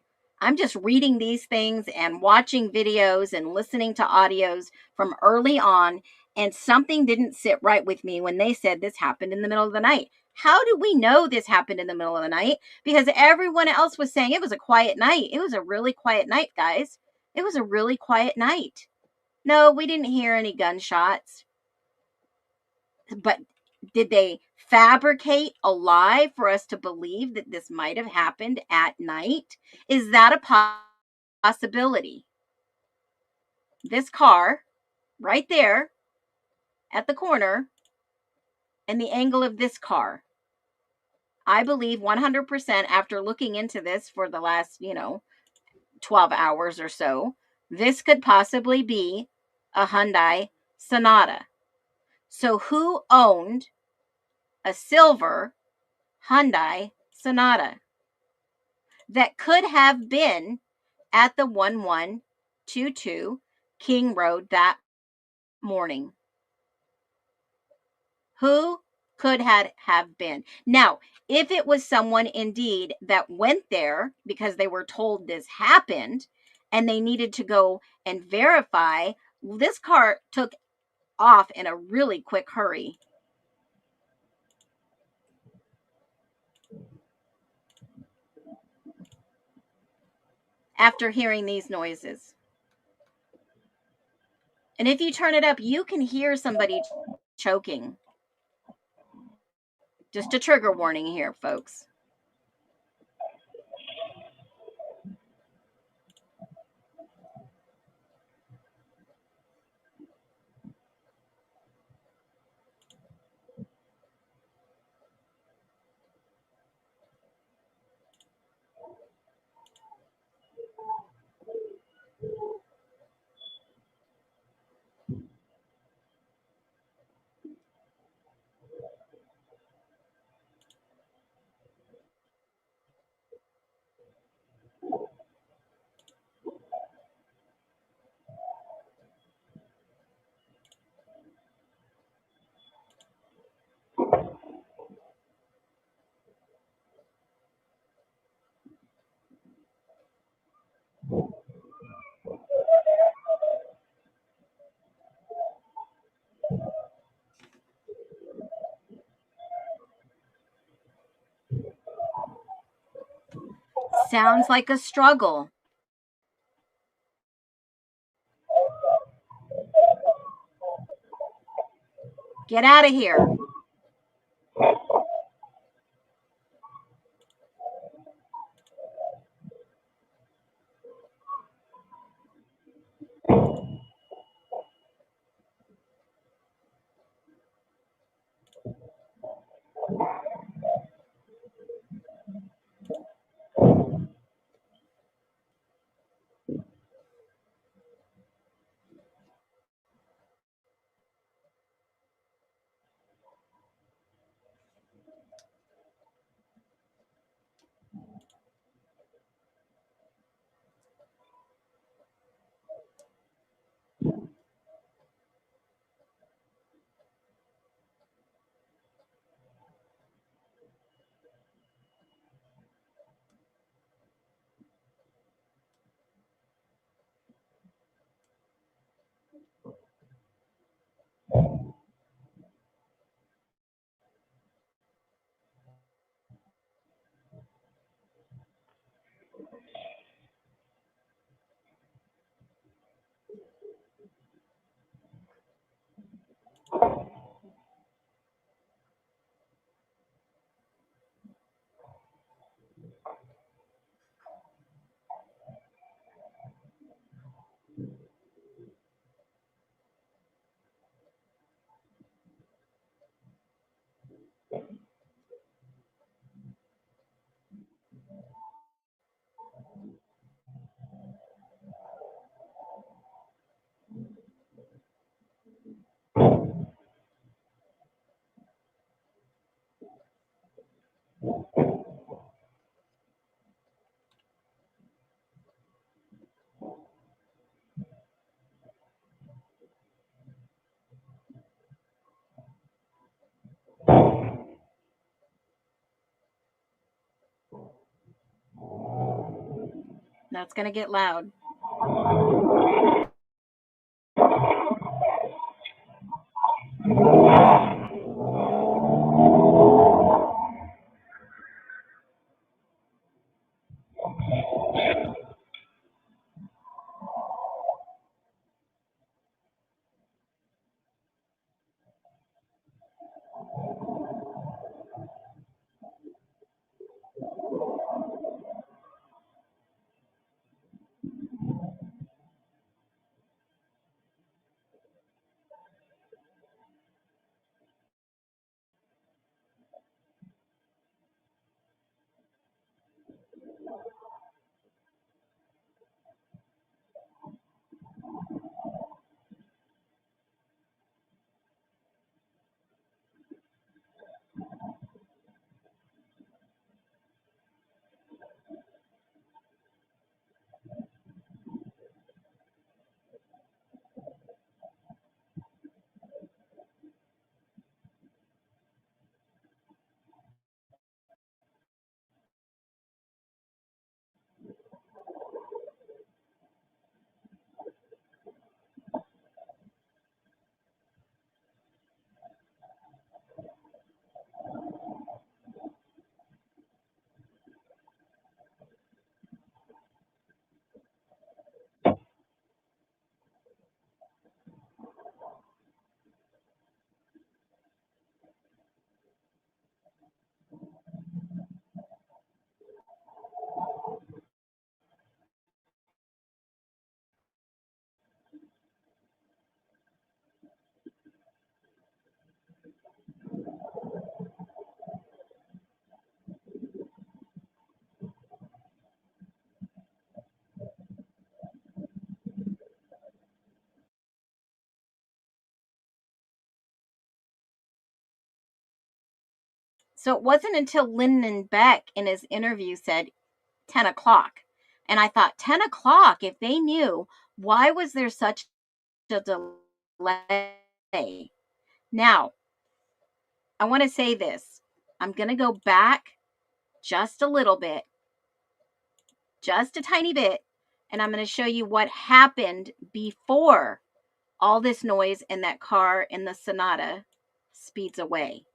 I'm just reading these things and watching videos and listening to audios from early on, and something didn't sit right with me when they said this happened in the middle of the night. How do we know this happened in the middle of the night? Because everyone else was saying it was a quiet night. It was a really quiet night, guys. It was a really quiet night. No, we didn't hear any gunshots. But did they fabricate a lie for us to believe that this might have happened at night? Is that a possibility? This car right there at the corner and the angle of this car, I believe 100% after looking into this for the last, 12 hours or so, this could possibly be a Hyundai Sonata. So who owned a silver Hyundai Sonata that could have been at the 1122 King Road that morning? Who could have been? Now, if it was someone indeed that went there because they were told this happened and they needed to go and verify, this car took off in a really quick hurry. After hearing these noises. And if you turn it up, you can hear somebody choking. Just a trigger warning here, folks. Sounds like a struggle. Get out of here. That's going to get loud. So it wasn't until Lyndon Beck in his interview said 10 o'clock. And I thought, 10 o'clock, if they knew, why was there such a delay? Now, I want to say this. I'm going to go back just a little bit, just a tiny bit, and I'm going to show you what happened before all this noise and that car in the Sonata speeds away.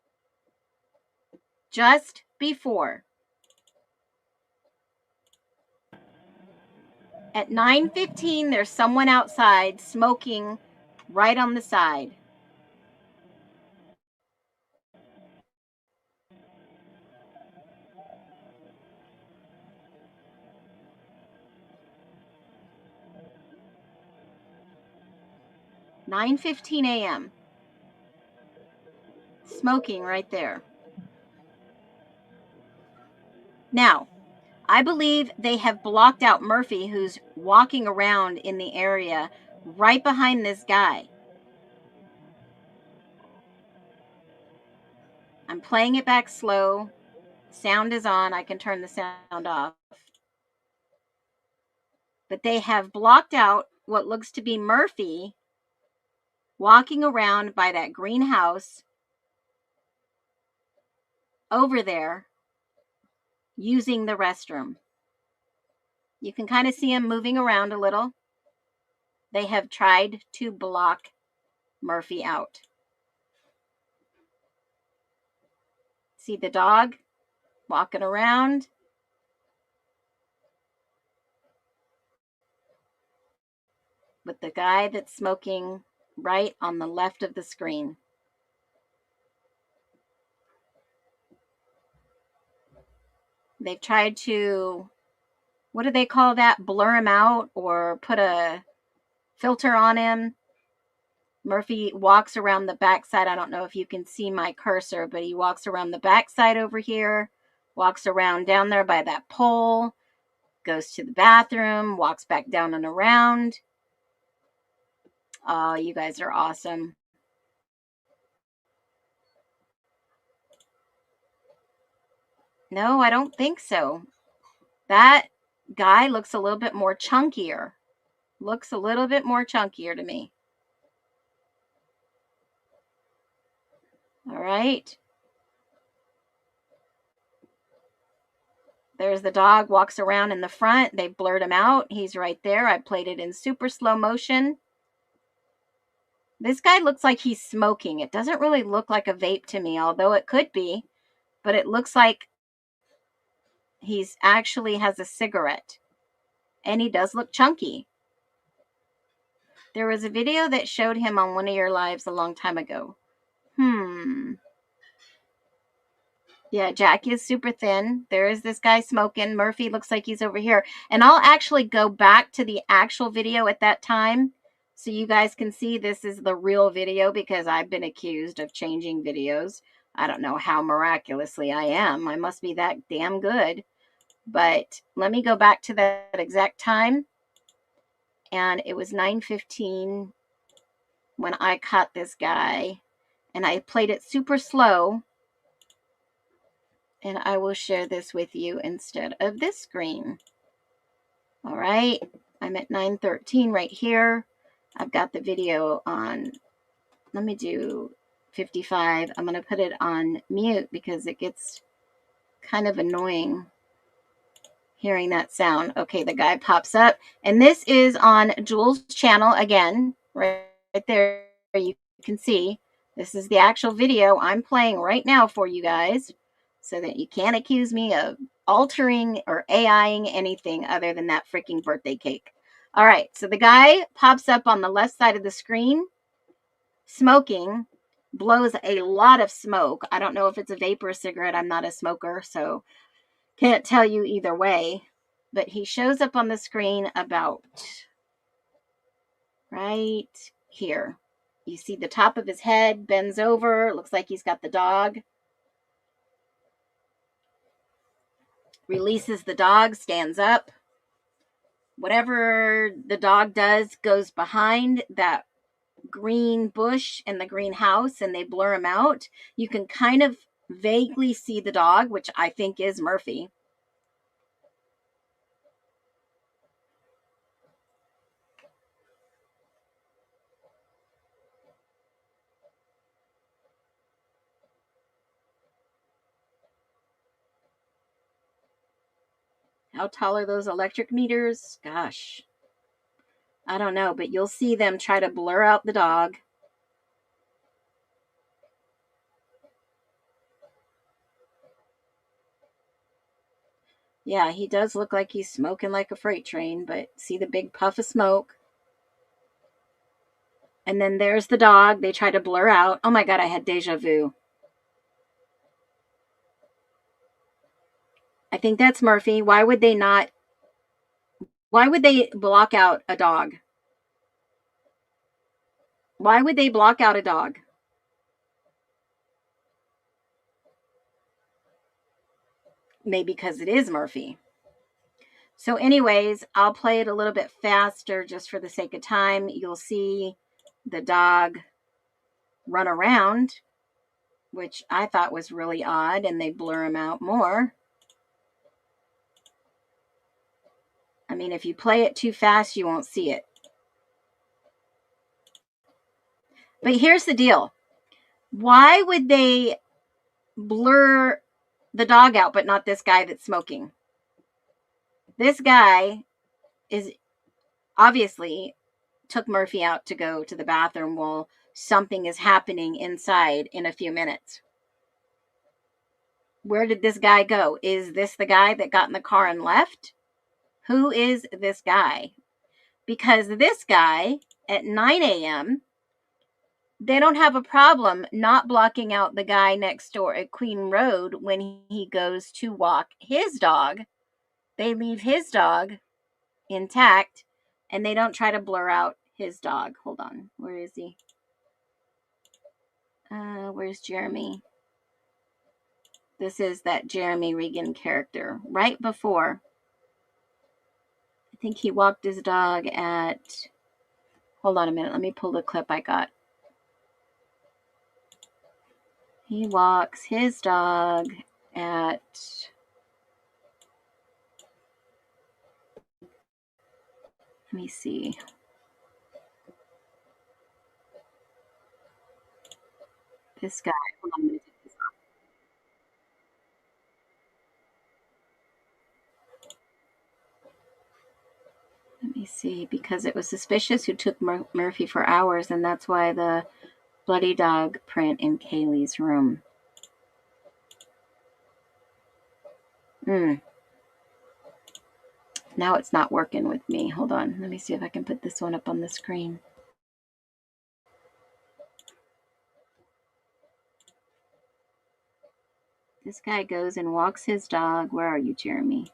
Just before. At 9:15, there's someone outside smoking right on the side. (9:15 a.m.) Smoking right there. Now, I believe they have blocked out Murphy, who's walking around in the area right behind this guy. I'm playing it back slow. Sound is on. I can turn the sound off. But they have blocked out what looks to be Murphy walking around by that greenhouse over there using the restroom. You can kind of see him moving around a little. They have tried to block Murphy out. See the dog walking around? With the guy that's smoking right on the left of the screen. They've tried to, what do they call that? Blur him out or put a filter on him. Murphy walks around the backside. I don't know if you can see my cursor, but he walks around the backside over here, walks around down there by that pole, goes to the bathroom, walks back down and around. Oh, you guys are awesome. No, I don't think so. That guy looks a little bit more chunkier. Looks a little bit more chunkier to me. All right. There's the dog, walks around in the front. They blurred him out. He's right there. I played it in super slow motion. This guy looks like he's smoking. It doesn't really look like a vape to me, although it could be, but it looks like he's actually has a cigarette. And he does look chunky. There was a video that showed him on one of your lives a long time ago. Yeah, Jack is super thin. There is this guy smoking. Murphy looks like he's over here. And I'll actually go back to the actual video at that time so you guys can see this is the real video, because I've been accused of changing videos. I don't know how miraculously I am. I must be that damn good. But let me go back to that exact time. And it was 9:15 when I caught this guy. And I played it super slow. And I will share this with you instead of this screen. All right, I'm at 9:13 right here. I've got the video on, let me do 55. I'm going to put it on mute because it gets kind of annoying hearing that sound. Okay, the guy pops up, and this is on Jules' channel again, right there. You can see this is the actual video I'm playing right now for you guys, so that you can't accuse me of altering or AIing anything other than that freaking birthday cake. All right, so the guy pops up on the left side of the screen, smoking, blows a lot of smoke. I don't know if it's a vape or a cigarette. I'm not a smoker, so can't tell you either way. But he shows up on the screen about right here. You see the top of his head, bends over, looks like he's got the dog. Releases the dog, stands up. Whatever the dog does goes behind that green bush and the green house, and they blur him out. You can kind of vaguely see the dog, which I think is Murphy. How tall are those electric meters? Gosh, I don't know, but you'll see them try to blur out the dog. Yeah, he does look like he's smoking like a freight train, but see the big puff of smoke. And then there's the dog. They try to blur out. Oh my God, I had deja vu. I think that's Murphy. Why would they block out a dog? Why would they block out a dog? Maybe because it is Murphy. So anyways, I'll play it a little bit faster just for the sake of time. You'll see the dog run around, which I thought was really odd, and they blur him out more. I mean, if you play it too fast, you won't see it. But here's the deal. Why would they blur the dog out, but not this guy that's smoking? This guy is obviously took Murphy out to go to the bathroom while something is happening inside in a few minutes. Where did this guy go? Is this the guy that got in the car and left? Who is this guy? Because this guy at 9 a.m., they don't have a problem not blocking out the guy next door at Queen Road when he goes to walk his dog. They leave his dog intact, and they don't try to blur out his dog. Hold on. Where is he? Where's Jeremy? This is that Jeremy Regan character. Right before, I think he walked his dog at, hold on a minute. Let me pull the clip I got. He walks his dog at, let me see. This guy, hold on a minute. me see, because it was suspicious who took Murphy for hours, and that's why the bloody dog print in Kaylee's room. Now it's not working with me. Hold on. Let me see if I can put this one up on the screen. This guy goes and walks his dog. Where are you, Jeremy?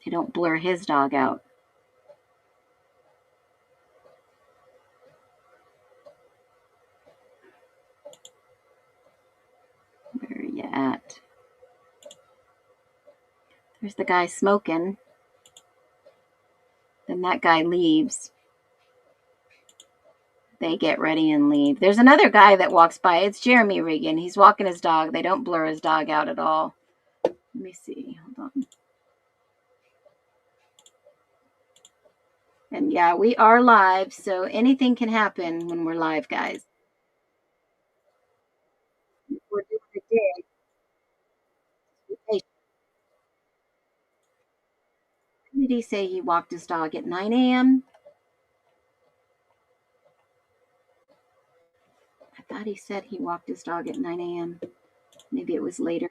They don't blur his dog out. Where are you at? There's the guy smoking. Then that guy leaves. They get ready and leave. There's another guy that walks by. It's Jeremy Regan. He's walking his dog. They don't blur his dog out at all. Let me see. Hold on. And yeah, we are live, so anything can happen when we're live, guys. We're doing a dig. Hey, did he say he walked his dog at 9 a.m.? I thought he said he walked his dog at 9 a.m. Maybe it was later.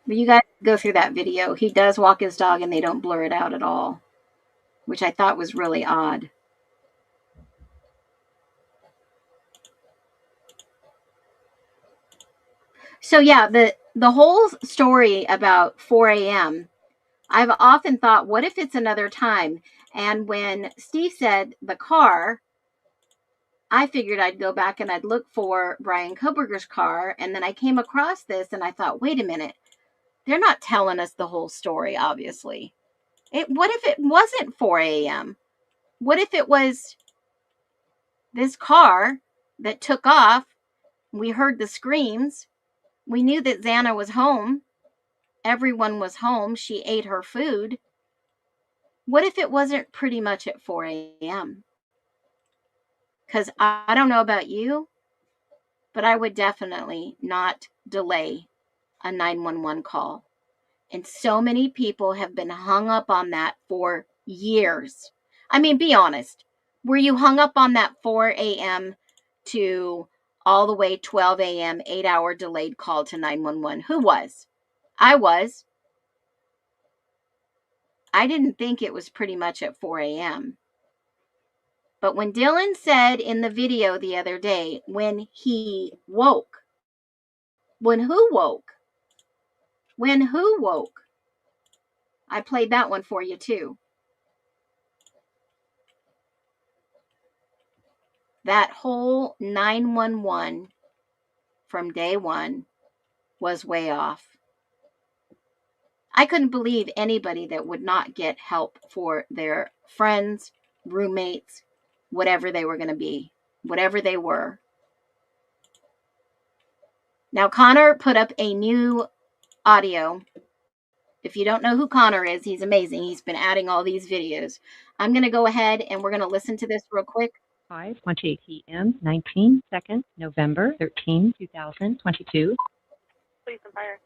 But you guys go through that video. He does walk his dog and they don't blur it out at all, which I thought was really odd. So yeah, the whole story about 4 a.m., I've often thought, what if it's another time? And when Steve said the car, I figured I'd go back and I'd look for Brian Koberger's car. And then I came across this and I thought, wait a minute, they're not telling us the whole story, obviously. What if it wasn't 4 a.m.? What if it was this car that took off? We heard the screams. We knew that Xana was home. Everyone was home. She ate her food. What if it wasn't pretty much at 4 a.m.? Because I don't know about you, but I would definitely not delay a 911 call. And so many people have been hung up on that for years. I mean, be honest. Were you hung up on that 4 a.m. to all the way 12 a.m., 8-hour delayed call to 911? Who was? I was. I didn't think it was pretty much at 4 a.m. But when Dylan said in the video the other day, when he woke, when who woke? When who woke? I played that one for you too. That whole 911 from day one was way off. I couldn't believe anybody that would not get help for their friends, roommates, whatever they were going to be, whatever they were. Now, Connor put up a new audio. If you don't know who Connor is, he's amazing. He's been adding all these videos. I'm going to go ahead and we're going to listen to this real quick. 5:28 p.m., 19 seconds, November 13, 2022. Police and fire.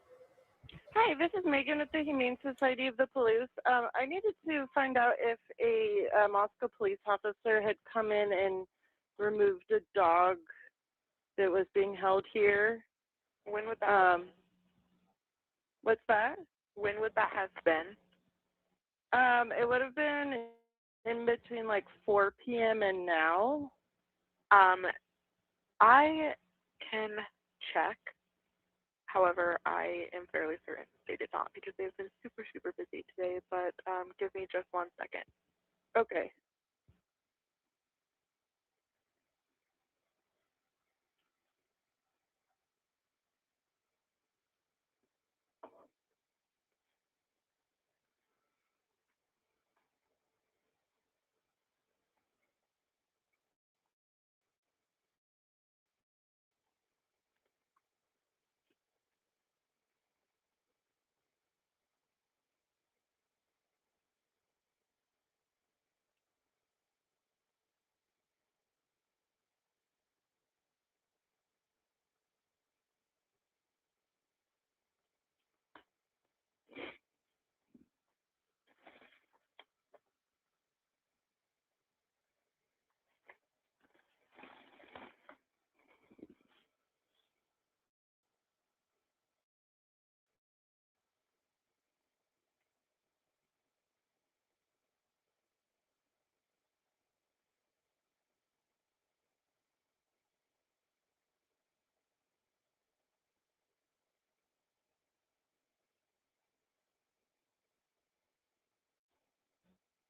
Hi, this is Megan with the Humane Society of the Palouse. I needed to find out if a Moscow police officer had come in and removed a dog that was being held here. When would that? What's that? When would that have been? It would have been in between like 4 p.m. and now. I can check. However, I am fairly certain they did not because they've been super, super busy today, but give me just 1 second. Okay.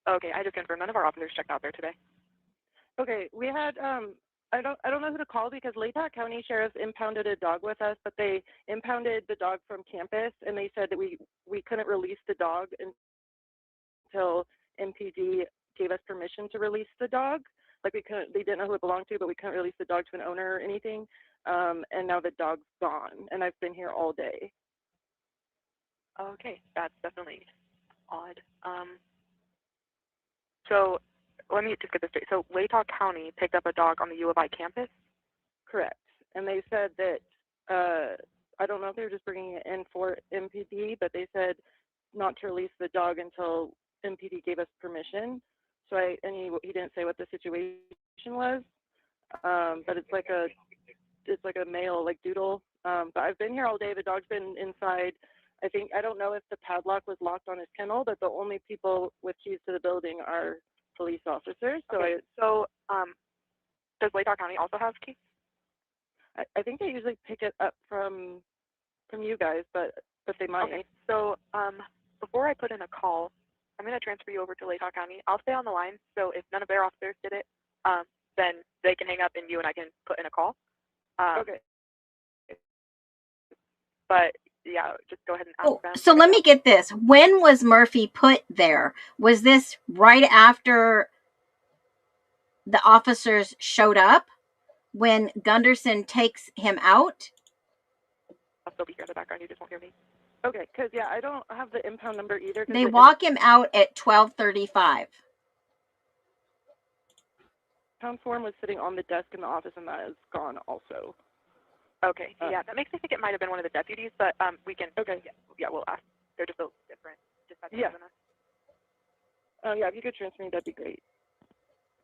Okay, I just confirmed none of our officers checked out there today. Okay, we had I don't know who to call because Latah County Sheriff's impounded a dog with us, but they impounded the dog from campus, and they said that we couldn't release the dog until MPD gave us permission to release the dog. Like they didn't know who it belonged to, but we couldn't release the dog to an owner or anything. And now the dog's gone, and I've been here all day. Okay, that's definitely odd. So let me just get this straight. So Latah County picked up a dog on the U of I campus? Correct. And they said that, I don't know if they were just bringing it in for MPD, but they said not to release the dog until MPD gave us permission. So he didn't say what the situation was, but it's like a male, like doodle. But I've been here all day. The dog's been inside. I don't know if the padlock was locked on his kennel, but the only people with keys to the building are police officers. So okay. Does Latah County also have keys? I think they usually pick it up from you guys, but they might. Okay. So before I put in a call, I'm going to transfer you over to Latah County. I'll stay on the line, so if none of their officers did it, then they can hang up and you and I can put in a call. Okay. But yeah, just go ahead and ask them. So let me get this. When was Murphy put there? Was this right after the officers showed up? When Gunderson takes him out? I'll still be here in the background. You just won't hear me. Okay, because I don't have the impound number either. They walk him out at 12:35. Impound form was sitting on the desk in the office, and that is gone also. Okay, yeah, that makes me think it might have been one of the deputies, but we can. Okay. Yeah, we'll ask. They're just a little different. Yeah. Yeah, if you could transfer me, that'd be great.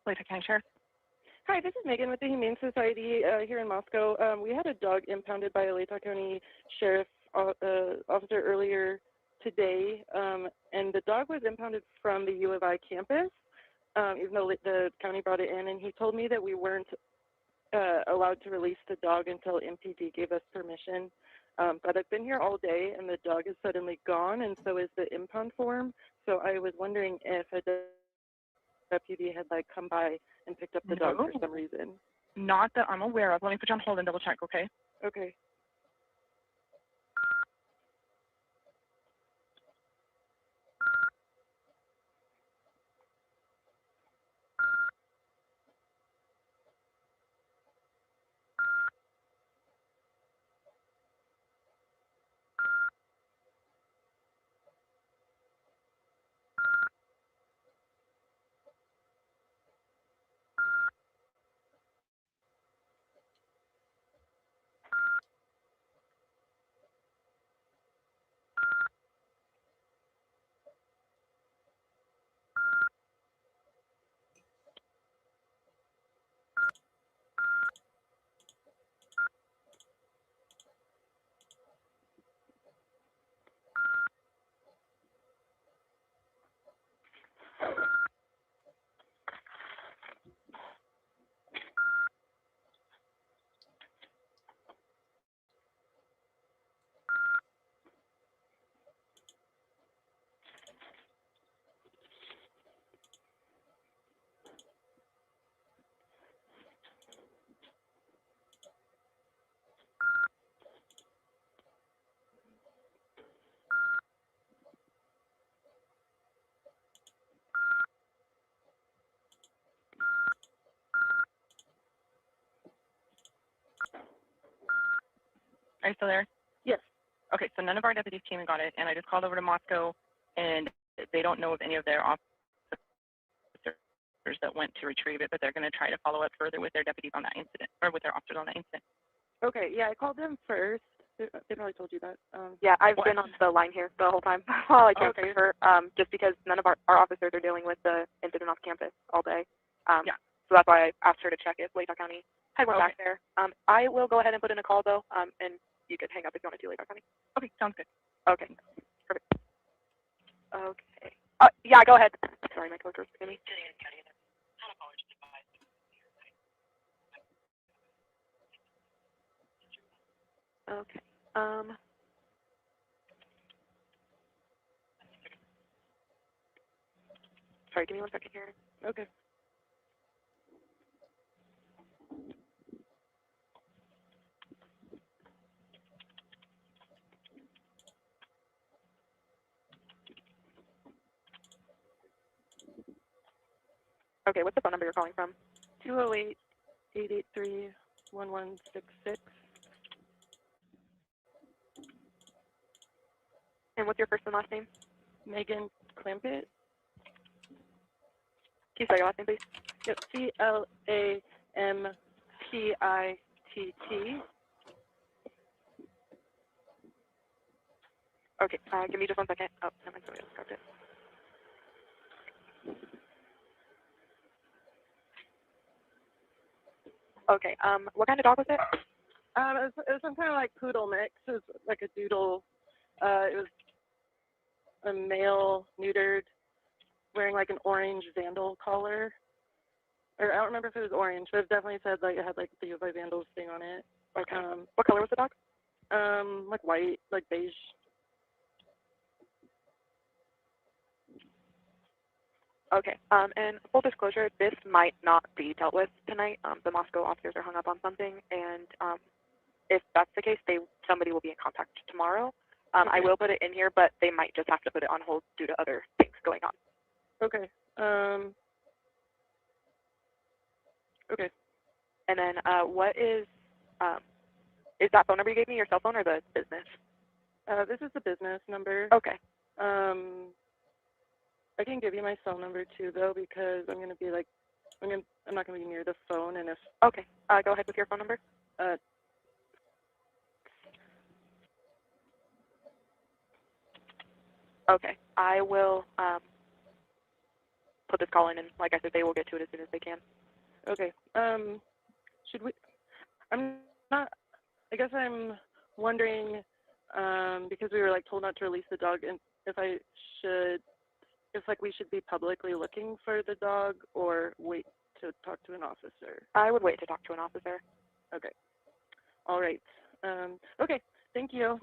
Latah County Sheriff. Hi, this is Megan with the Humane Society here in Moscow. We had a dog impounded by a Latah County Sheriff officer earlier today, and the dog was impounded from the U of I campus, even though the county brought it in, and he told me that we weren't allowed to release the dog until MPD gave us permission. But I've been here all day, and the dog is suddenly gone, and so is the impound form. So I was wondering if a deputy had come by and picked up the dog for some reason. Not that I'm aware of. Let me put you on hold and double check, okay? Okay. Are you still there? Yes. Okay, so none of our deputies came and got it, and I just called over to Moscow, and they don't know of any of their officers that went to retrieve it, but they're going to try to follow up further with their deputies on that incident, or with their officers on that incident. Okay, yeah, I called them first. They probably told you that. Yeah, I've been on the line here the whole time while I transferred her, just because none of our officers are dealing with the incident off campus all day. Yeah. So that's why I asked her to check if Latah County had one back there. I will go ahead and put in a call, though, and you can hang up if you want to do Latah County. Okay, sounds good. Okay, perfect. Okay. Yeah, go ahead. Sorry, my coworkers, forgive me. Okay. Sorry, give me 1 second here. Okay. Okay, what's the phone number you're calling from? 208-883-1166. And what's your first and last name? Megan Clampett. Can you spell your last name, please? Yep. CLAMPITT. Okay, give me just 1 second. Oh, never mind, somebody else grabbed it. Okay, what kind of dog was it? It was some kind of like poodle mix. It was like a doodle. It was a male, neutered, wearing like an orange vandal collar. Or I don't remember if it was orange, but it definitely said like it had like the by Vandals thing on it. Okay. What color was the dog? Like white, like beige. Okay, and full disclosure, this might not be dealt with tonight. The Moscow officers are hung up on something, and if that's the case, somebody will be in contact tomorrow. Okay. I will put it in here, but they might just have to put it on hold due to other things going on. Okay. Okay. And then what is that phone number you gave me, your cell phone or the business? This is the business number. Okay. I can give you my cell number too, though, because I'm gonna be like, I'm not gonna be near the phone, and if. Okay. Go ahead with your phone number. Okay. I will put this call in, and like I said, they will get to it as soon as they can. Okay. Should we? I'm not. I guess I'm wondering, because we were like told not to release the dog, and if we should be publicly looking for the dog or wait to talk to an officer. I would wait to talk to an officer. Okay. All right. Okay. Thank you.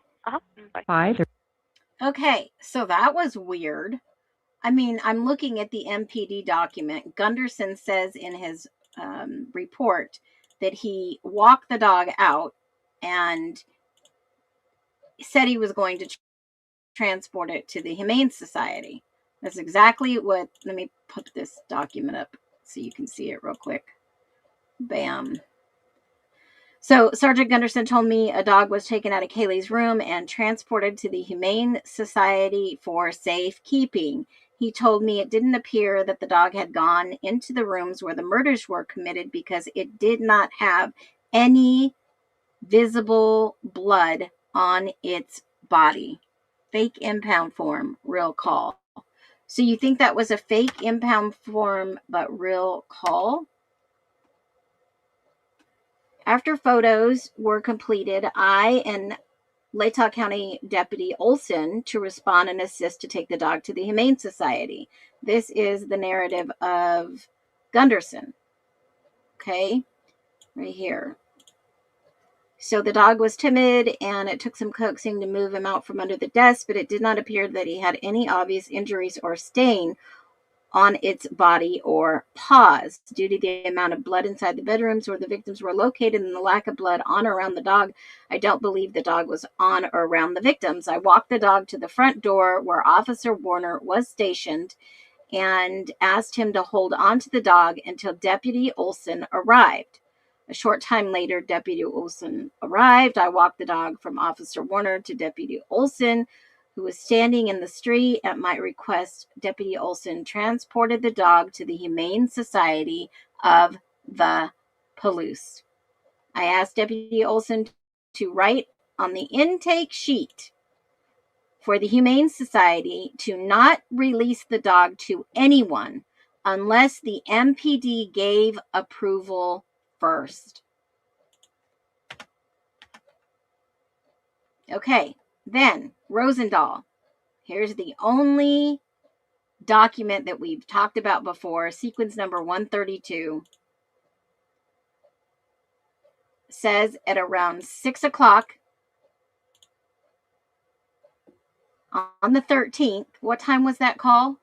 Bye. 5. Okay, so that was weird. I mean, I'm looking at the MPD document. Gunderson says in his report that he walked the dog out and said he was going to transport it to the Humane Society. That's exactly what, let me put this document up so you can see it real quick. Bam. So Sergeant Gunderson told me a dog was taken out of Kaylee's room and transported to the Humane Society for safekeeping. He told me it didn't appear that the dog had gone into the rooms where the murders were committed because it did not have any visible blood on its body. Fake impound form, real call. So you think that was a fake impound form but real call? After photos were completed, I and Latah County Deputy Olson to respond and assist to take the dog to the Humane Society. This is the narrative of Gunderson. Okay, right here. So the dog was timid and it took some coaxing to move him out from under the desk, but it did not appear that he had any obvious injuries or stain on its body or paws. Due to the amount of blood inside the bedrooms where the victims were located and the lack of blood on or around the dog, I don't believe the dog was on or around the victims. I walked the dog to the front door where Officer Warner was stationed and asked him to hold on to the dog until Deputy Olson arrived. A short time later, Deputy Olson arrived. I walked the dog from Officer Warner to Deputy Olson, who was standing in the street. At my request, Deputy Olson transported the dog to the Humane Society of the Palouse. I asked Deputy Olson to write on the intake sheet for the Humane Society to not release the dog to anyone unless the MPD gave approval first. Okay, then Rosendahl. Here's the only document that we've talked about before, sequence number 132. Says at around 6 o'clock on the 13th. What time was that call?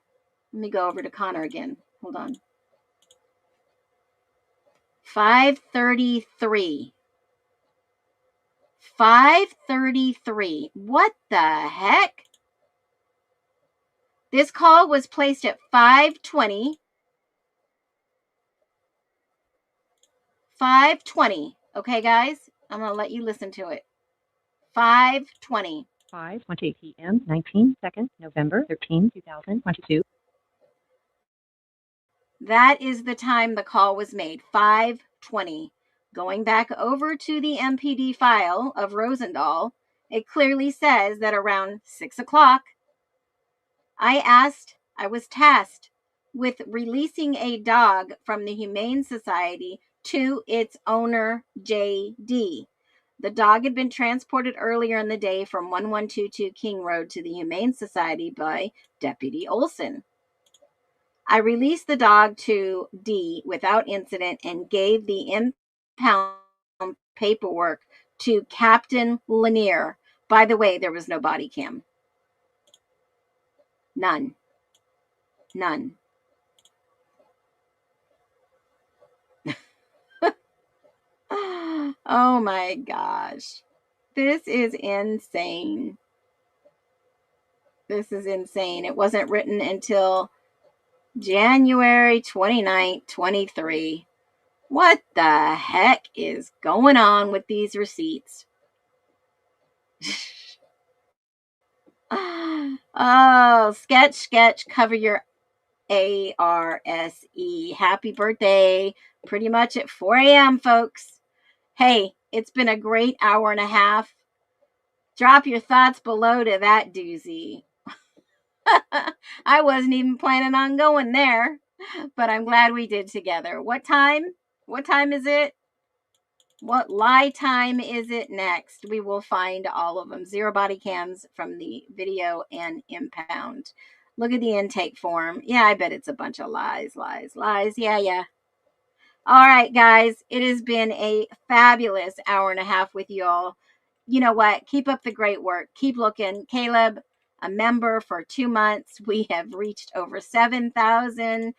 Let me go over to Connor again. Hold on. 5:33. 5:33. What the heck? This call was placed at 5:20. 5:20. Okay, guys? I'm going to let you listen to it. 5:20. 5:28 p.m., 19 seconds, November 13, 2022. That is the time the call was made. 5:20. Going back over to the MPD file of Rosendahl, it clearly says that around 6 o'clock, I was tasked with releasing a dog from the Humane Society to its owner, J.D. The dog had been transported earlier in the day from 1122 King Road to the Humane Society by Deputy Olson. I released the dog to D without incident and gave the impound paperwork to Captain Lanier. By the way, there was no body cam. None. Oh my gosh. This is insane. This is insane. It wasn't written until January 29th, 23. What the heck is going on with these receipts? Oh, sketch, cover your ARSE. Happy birthday. Pretty much at 4 a.m., folks. Hey, it's been a great hour and a half. Drop your thoughts below to that doozy. I wasn't even planning on going there, but I'm glad we did together. What time? What time is it? What lie time is it next? We will find all of them. 0 body cams from the video and impound. Look at the intake form. Yeah, I bet it's a bunch of lies. Yeah. All right, guys. It has been a fabulous hour and a half with you all. You know what? Keep up the great work. Keep looking. Caleb, a member for 2 months. We have reached over 7,000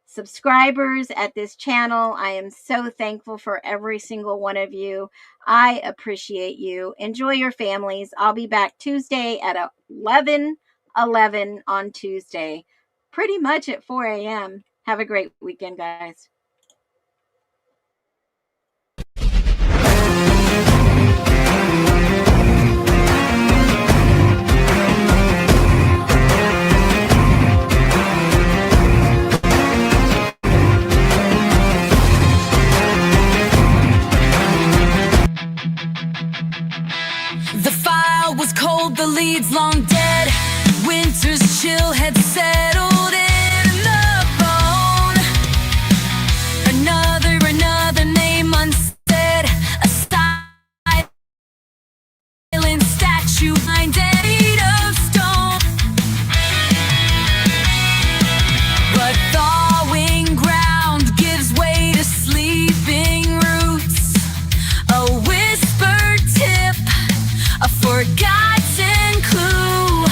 subscribers at this channel. I am so thankful for every single one of you. I appreciate you. Enjoy your families. I'll be back Tuesday at 11:11 on Tuesday, pretty much at 4 a.m. Have a great weekend, guys. The file was cold, the leads long dead. Winter's chill had settled in the bone. Another name unsaid. A silent statue behind made of stone. But thawing ground gives way to sleeping roots. A whispered tip, a forgotten clue.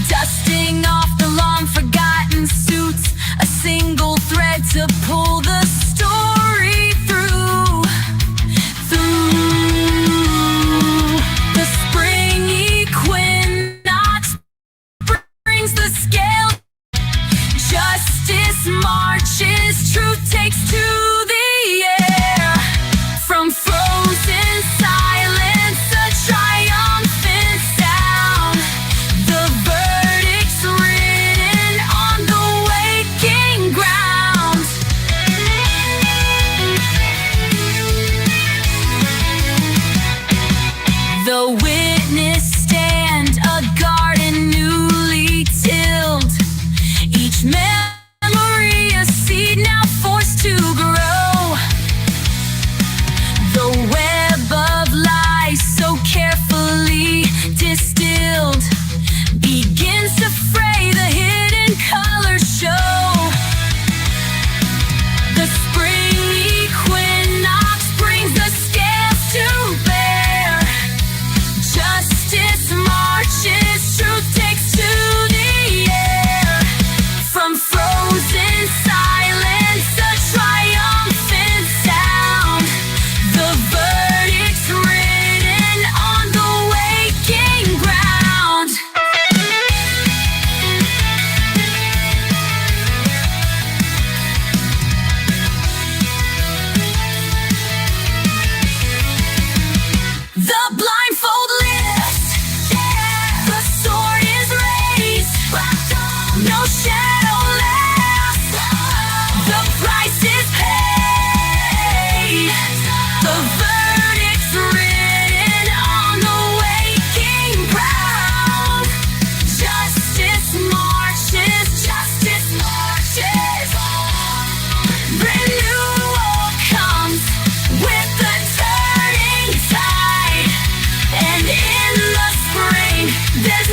Dusting off the long forgotten suits, a single thread to pull the story through. The spring equinox brings the scale. Justice marches, truth takes to the air. From frozen silence, a triumphant sound. The verdict's written on the waking ground. The witness stand, a garden newly tilled. Each memory a seed Renewal comes with the turning tide, and in the spring, there's